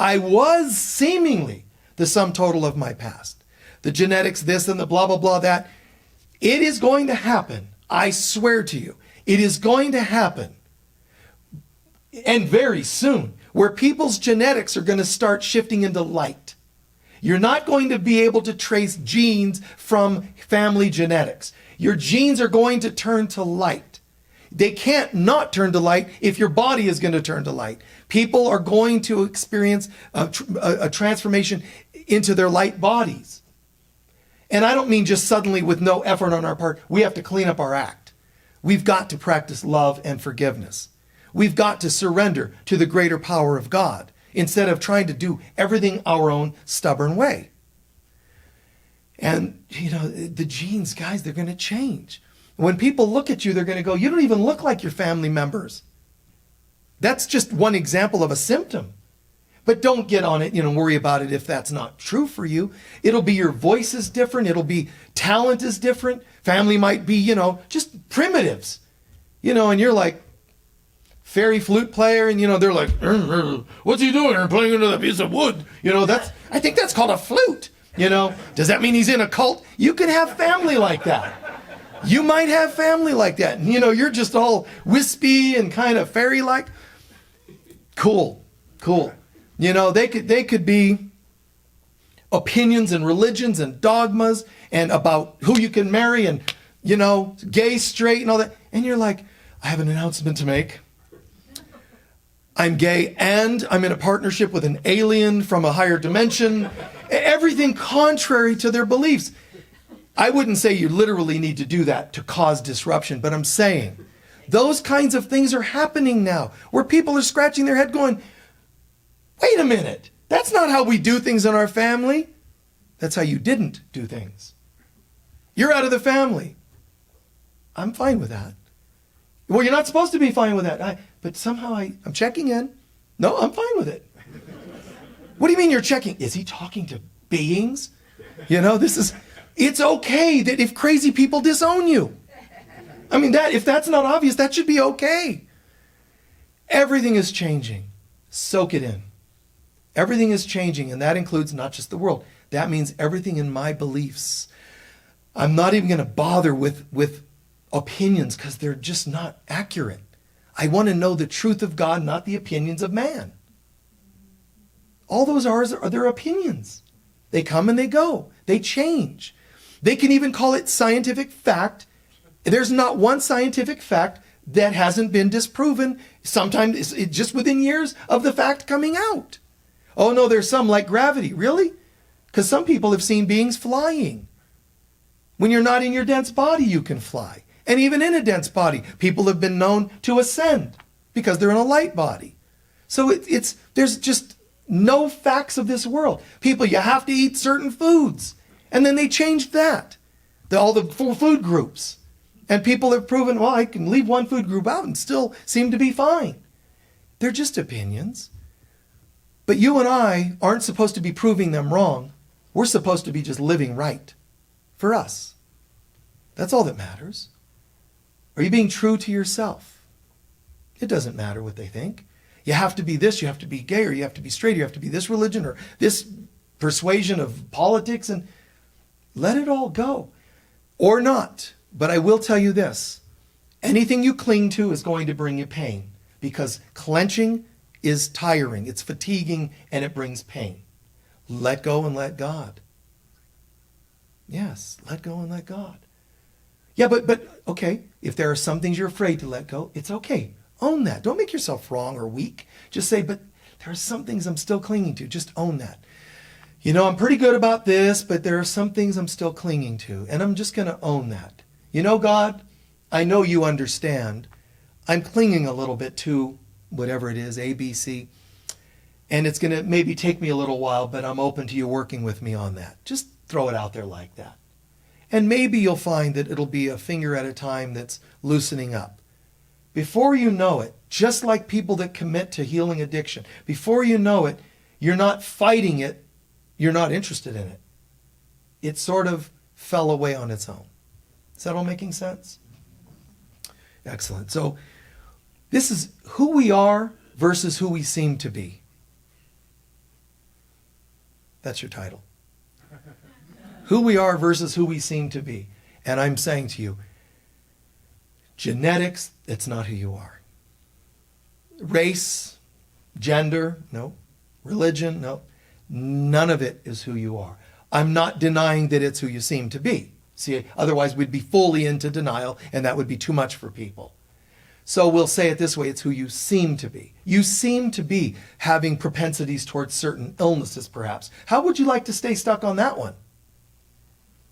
the sum total of my past. The genetics, this and the blah, blah, blah, that. It is going to happen. I swear to you, it is going to happen. And very soon, where people's genetics are going to start shifting into light. You're not going to be able to trace genes from family genetics. Your genes are going to turn to light. They can't not turn to light if your body is going to turn to light. People are going to experience a transformation into their light bodies. And I don't mean just suddenly with no effort on our part. We have to clean up our act. We've got to practice love and forgiveness. We've got to surrender to the greater power of God instead of trying to do everything our own stubborn way. And, the genes, guys, they're going to change. When people look at you, they're going to go, you don't even look like your family members. That's just one example of a symptom. But don't get on it, worry about it if that's not true for you. It'll be your voice is different. It'll be talent is different. Family might be, just primitives, and you're like fairy flute player, and, they're like, what's he doing here playing into that piece of wood? I think that's called a flute. Does that mean he's in a cult? You can have family like that. You might have family like that. And, you're just all wispy and kind of fairy-like. Cool. They could be opinions and religions and dogmas and about who you can marry and, gay, straight and all that. And you're like, I have an announcement to make. I'm gay and I'm in a partnership with an alien from a higher dimension. Everything contrary to their beliefs. I wouldn't say you literally need to do that to cause disruption, but I'm saying those kinds of things are happening now where people are scratching their head going, wait a minute, that's not how we do things in our family. That's how you didn't do things. You're out of the family. I'm fine with that. Well, you're not supposed to be fine with that. But somehow I'm checking in. No, I'm fine with it. What do you mean you're checking? Is he talking to beings? It's okay that if crazy people disown you. I mean, if that's not obvious, that should be okay. Everything is changing. Soak it in. Everything is changing, and that includes not just the world. That means everything in my beliefs. I'm not even going to bother with opinions because they're just not accurate. I want to know the truth of God, not the opinions of man. All those are their opinions. They come and they go. They change. They can even call it scientific fact. There's not one scientific fact that hasn't been disproven. Sometimes it's just within years of the fact coming out. Oh no, there's some like gravity. Really? Because some people have seen beings flying. When you're not in your dense body, you can fly. And even in a dense body, people have been known to ascend because they're in a light body. So there's just no facts of this world. People, you have to eat certain foods. And then they changed that. All the food groups. And people have proven, well, I can leave one food group out and still seem to be fine. They're just opinions. But you and I aren't supposed to be proving them wrong. We're supposed to be just living right for us. That's all that matters. Are you being true to yourself? It doesn't matter what they think. You have to be this, you have to be gay, or you have to be straight, or you have to be this religion, or this persuasion of politics, and let it all go. Or not. But I will tell you this. Anything you cling to is going to bring you pain, because clenching is tiring, it's fatiguing, and it brings pain. Let go and let God. Yes, let go and let God. Yeah, but okay, if there are some things you're afraid to let go, it's okay. Own that. Don't make yourself wrong or weak. Just say, but there are some things I'm still clinging to. Just own that. I'm pretty good about this, but there are some things I'm still clinging to, and I'm just going to own that. God, I know you understand. I'm clinging a little bit to whatever it is, A, B, C, and it's going to maybe take me a little while, but I'm open to you working with me on that. Just throw it out there like that. And maybe you'll find that it'll be a finger at a time that's loosening up. Before you know it, just like people that commit to healing addiction, before you know it, you're not fighting it, you're not interested in it. It sort of fell away on its own. Is that all making sense? Excellent. So this is who we are versus who we seem to be. That's your title. Who we are versus who we seem to be. And I'm saying to you, genetics, it's not who you are. Race, gender, no. Religion, no. None of it is who you are. I'm not denying that it's who you seem to be. See, otherwise we'd be fully into denial, and that would be too much for people. So we'll say it this way, it's who you seem to be. You seem to be having propensities towards certain illnesses, perhaps. How would you like to stay stuck on that one?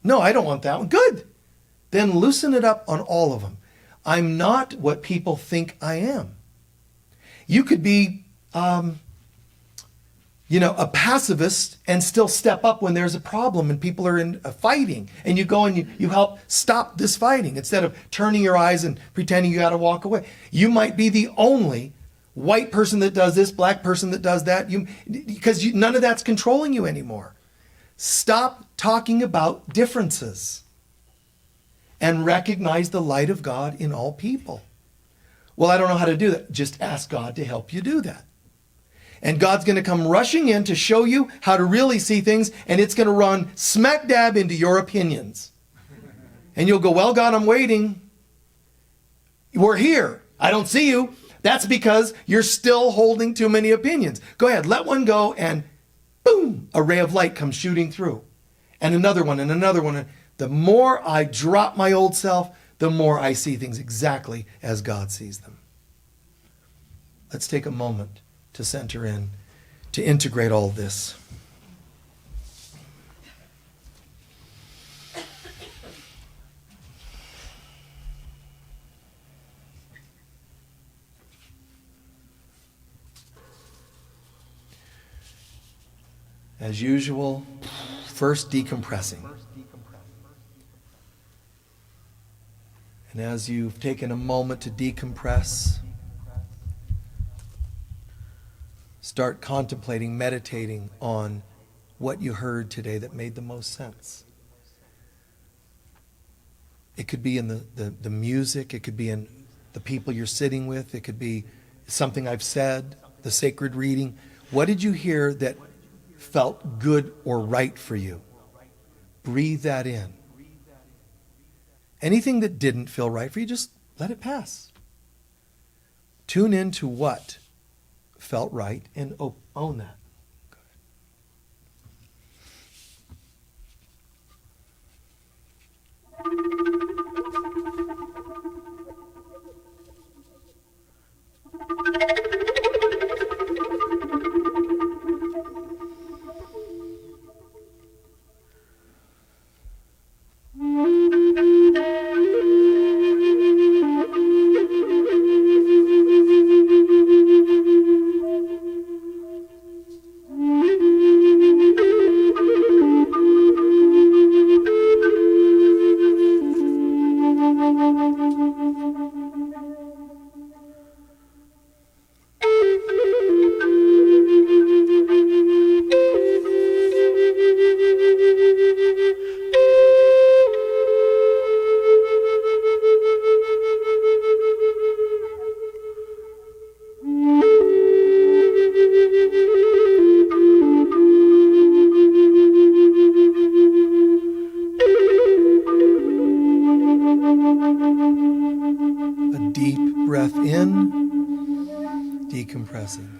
No, I don't want that one. Good. Then loosen it up on all of them. I'm not what people think I am. You could be, a pacifist and still step up when there's a problem and people are in fighting, and you go and you help stop this fighting instead of turning your eyes and pretending you got to walk away. You might be the only white person that does this, black person that does that, because none of that's controlling you anymore. Stop talking about differences and recognize the light of God in all people. Well, I don't know how to do that. Just ask God to help you do that. And God's going to come rushing in to show you how to really see things, and it's going to run smack dab into your opinions. And you'll go, well, God, I'm waiting. We're here. I don't see you. That's because you're still holding too many opinions. Go ahead, let one go, and boom, a ray of light comes shooting through. And another one, and another one. The more I drop my old self, the more I see things exactly as God sees them. Let's take a moment to center in, to integrate all this. As usual, first decompressing. And as you've taken a moment to decompress, start contemplating, meditating on what you heard today that made the most sense. It could be in the music, it could be in the people you're sitting with, it could be something I've said, the sacred reading. What did you hear that felt good or right for you? Breathe that in. Anything that didn't feel right for you, just let it pass. Tune in to what felt right and own that. Breath in, decompressing.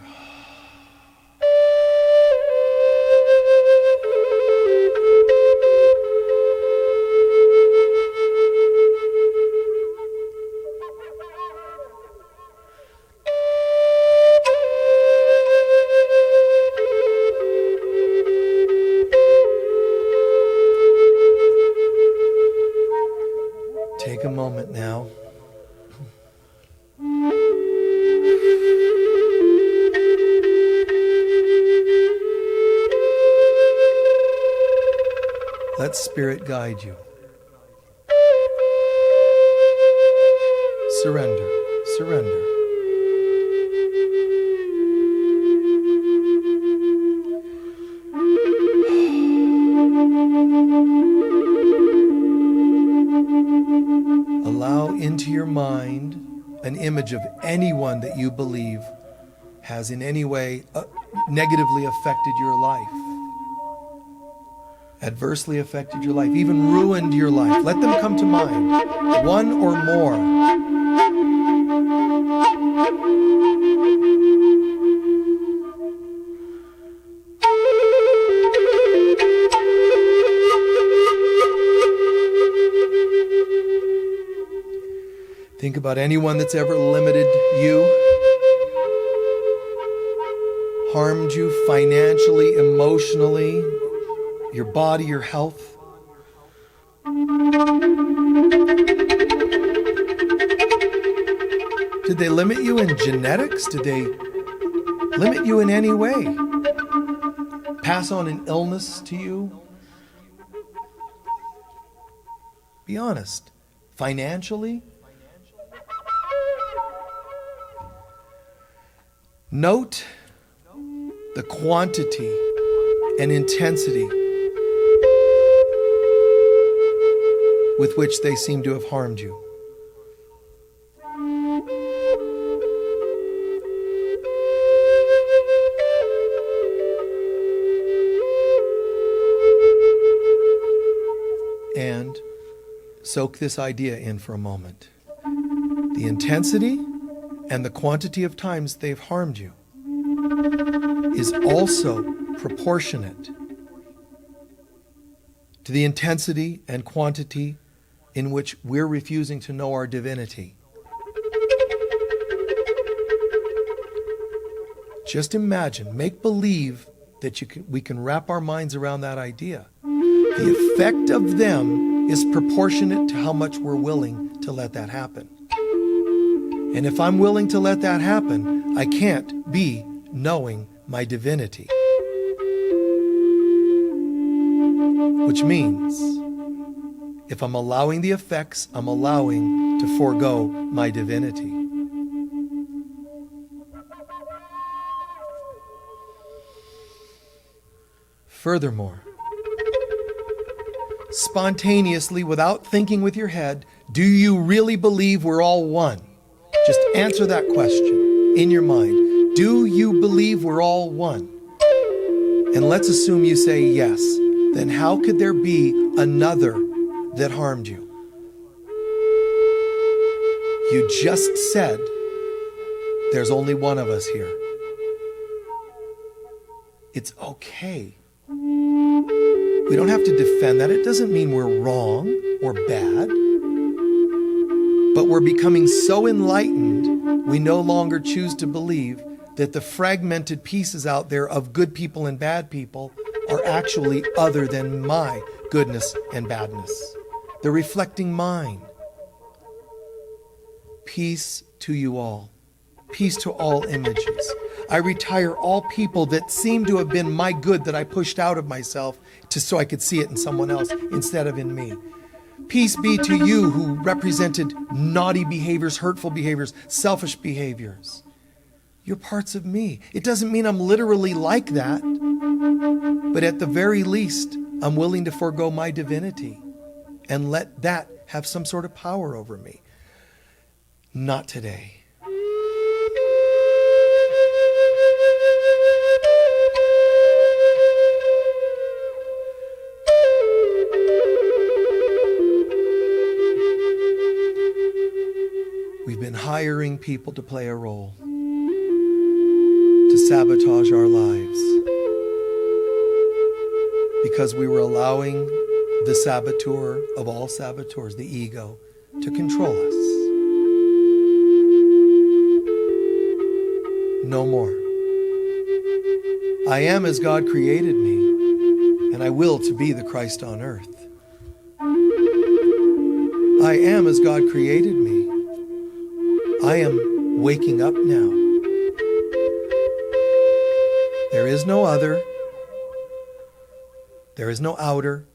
Take a moment now. Let Spirit guide you. Surrender. Surrender. Allow into your mind an image of anyone that you believe has in any way negatively affected your life, adversely affected your life, even ruined your life. Let them come to mind, one or more. Think about anyone that's ever limited you, harmed you financially, emotionally, your body, your health. Did they limit you in genetics? Did they limit you in any way? Pass on an illness to you? Be honest. Financially? Note the quantity and intensity with which they seem to have harmed you. And soak this idea in for a moment. The intensity and the quantity of times they've harmed you is also proportionate to the intensity and quantity in which we're refusing to know our divinity. Just imagine, make believe that we can wrap our minds around that idea. The effect of them is proportionate to how much we're willing to let that happen. And if I'm willing to let that happen, I can't be knowing my divinity. Which means, if I'm allowing the effects, I'm allowing to forego my divinity. Furthermore, spontaneously, without thinking with your head, do you really believe we're all one? Just answer that question in your mind. Do you believe we're all one? And let's assume you say yes. Then how could there be another that harmed you? You just said there's only one of us here. It's okay. We don't have to defend that. It doesn't mean we're wrong or bad. But we're becoming so enlightened, we no longer choose to believe that the fragmented pieces out there of good people and bad people are actually other than my goodness and badness. They're reflecting mine. Peace to you all. Peace to all images. I retire all people that seem to have been my good that I pushed out of myself so I could see it in someone else instead of in me. Peace be to you who represented naughty behaviors, hurtful behaviors, selfish behaviors. You're parts of me. It doesn't mean I'm literally like that, but at the very least, I'm willing to forego my divinity and let that have some sort of power over me. Not today. We've been hiring people to play a role, to sabotage our lives, because we were allowing the saboteur of all saboteurs, the ego, to control us. No more. I am as God created me, and I will to be the Christ on earth. I am as God created me. I am waking up now. There is no other. There is no outer.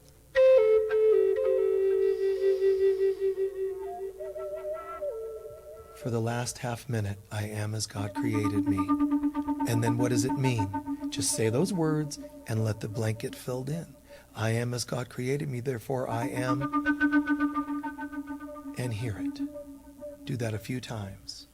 For the last half minute, I am as God created me. And then what does it mean? Just say those words and let the blank get filled in. I am as God created me, therefore I am. And hear it. Do that a few times.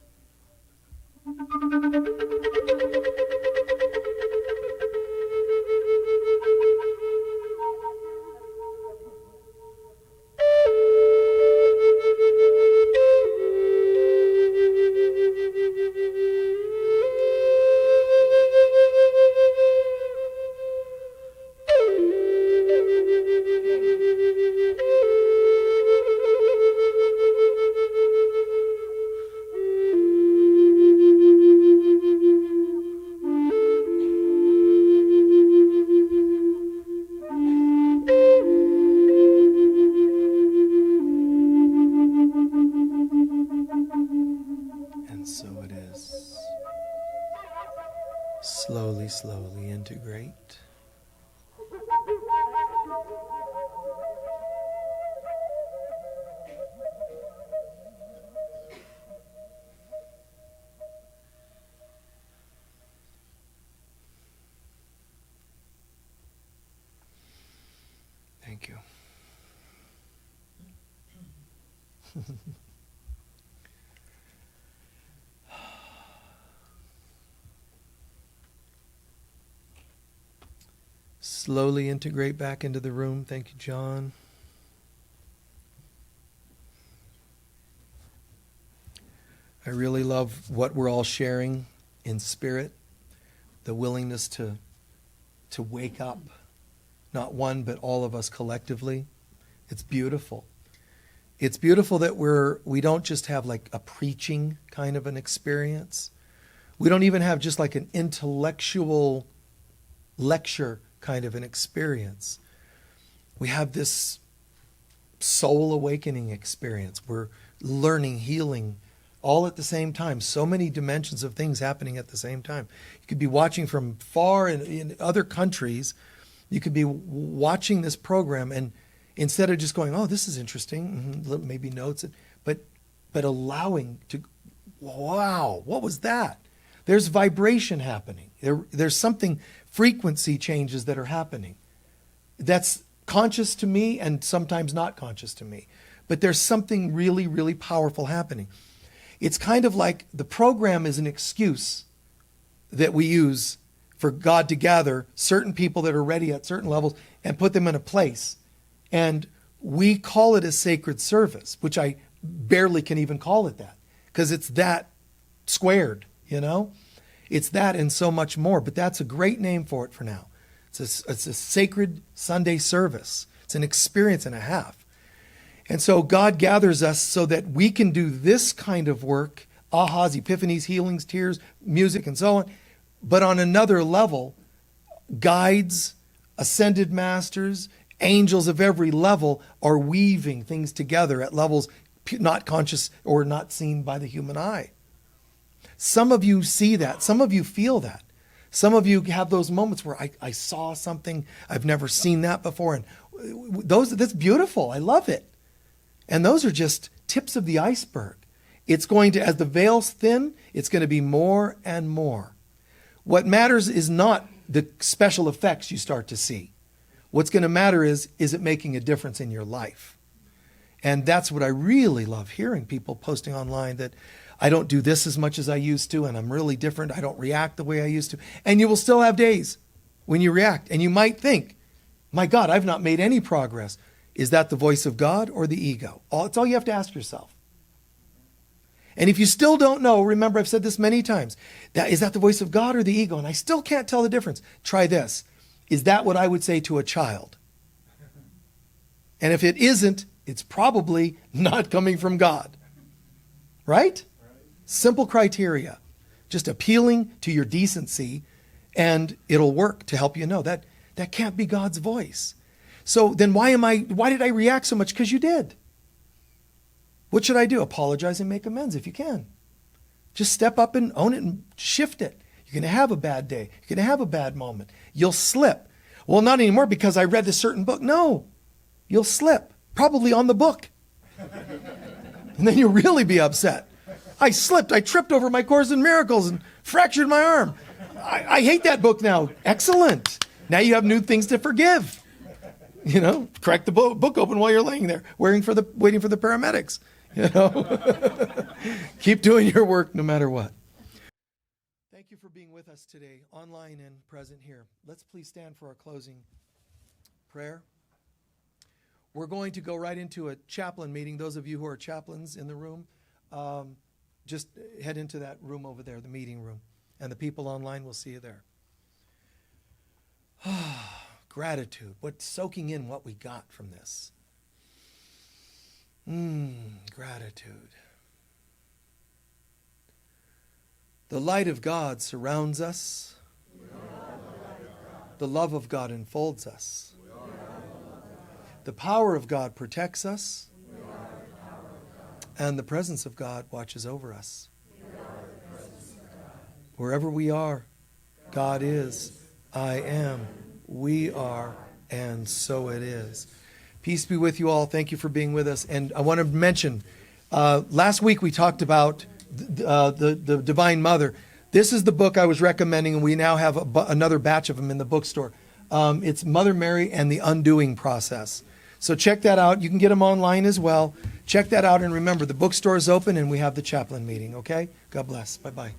Slowly integrate. Thank you. Slowly integrate back into the room. Thank you, John. I really love what we're all sharing in spirit, the willingness to wake up, not one, but all of us collectively. It's beautiful. It's beautiful that we don't just have like a preaching kind of an experience. We don't even have just like an intellectual lecture kind of an experience. We have this soul awakening experience. We're learning, healing, all at the same time. So many dimensions of things happening at the same time. You could be watching from far in other countries. You could be watching this program, and instead of just going, oh, this is interesting, maybe notes, but allowing to, wow, what was that? There's vibration happening. There's something, frequency changes that are happening. That's conscious to me and sometimes not conscious to me. But there's something really, really powerful happening. It's kind of like the program is an excuse that we use for God to gather certain people that are ready at certain levels and put them in a place. And we call it a sacred service, which I barely can even call it that, because it's that squared, you know? It's that and so much more, but that's a great name for it for now. It's a sacred Sunday service. It's an experience and a half. And so God gathers us so that we can do this kind of work, ahas, epiphanies, healings, tears, music, and so on. But on another level, guides, ascended masters, angels of every level are weaving things together at levels not conscious or not seen by the human eye. Some of you see that. Some of you feel that. Some of you have those moments where I saw something, I've never seen that before. And that's beautiful. I love it. And those are just tips of the iceberg. It's going to, as the veil's thin, it's going to be more and more. What matters is not the special effects you start to see. What's going to matter is it making a difference in your life? And that's what I really love hearing, people posting online that I don't do this as much as I used to, and I'm really different. I don't react the way I used to. And you will still have days when you react. And you might think, my God, I've not made any progress. Is that the voice of God or the ego? It's all you have to ask yourself. And if you still don't know, remember I've said this many times, is that the voice of God or the ego? And I still can't tell the difference. Try this. Is that what I would say to a child? And if it isn't, it's probably not coming from God. Right? Simple criteria. Just appealing to your decency, and it'll work to help you know that can't be God's voice. So then why did I react so much? Because you did. What should I do? Apologize and make amends if you can. Just step up and own it and shift it. You're going to have a bad day. You're going to have a bad moment. You'll slip. Well, not anymore because I read this certain book. No, you'll slip. Probably on the book. And then you'll really be upset. I slipped. I tripped over my Course in Miracles and fractured my arm. I hate that book now. Excellent. Now you have new things to forgive. You know, crack the book open while you're laying there, waiting for the paramedics. You know, keep doing your work no matter what. Thank you for being with us today, online and present here. Let's please stand for our closing prayer. We're going to go right into a chaplain meeting. Those of you who are chaplains in the room, just head into that room over there, the meeting room, and the people online will see you there. Gratitude, soaking in what we got from this. Gratitude. The light of God surrounds us. The love of God enfolds us. The power of God protects us. And the presence of God watches over us. Wherever we are, God is, I am, we are, and so it is. Peace be with you all. Thank you for being with us. And I want to mention, last week we talked about the Divine Mother. This is the book I was recommending, and we now have another batch of them in the bookstore. It's Mother Mary and the Undoing Process. So check that out. You can get them online as well. Check that out. And remember, the bookstore is open and we have the chaplain meeting, okay? God bless. Bye-bye.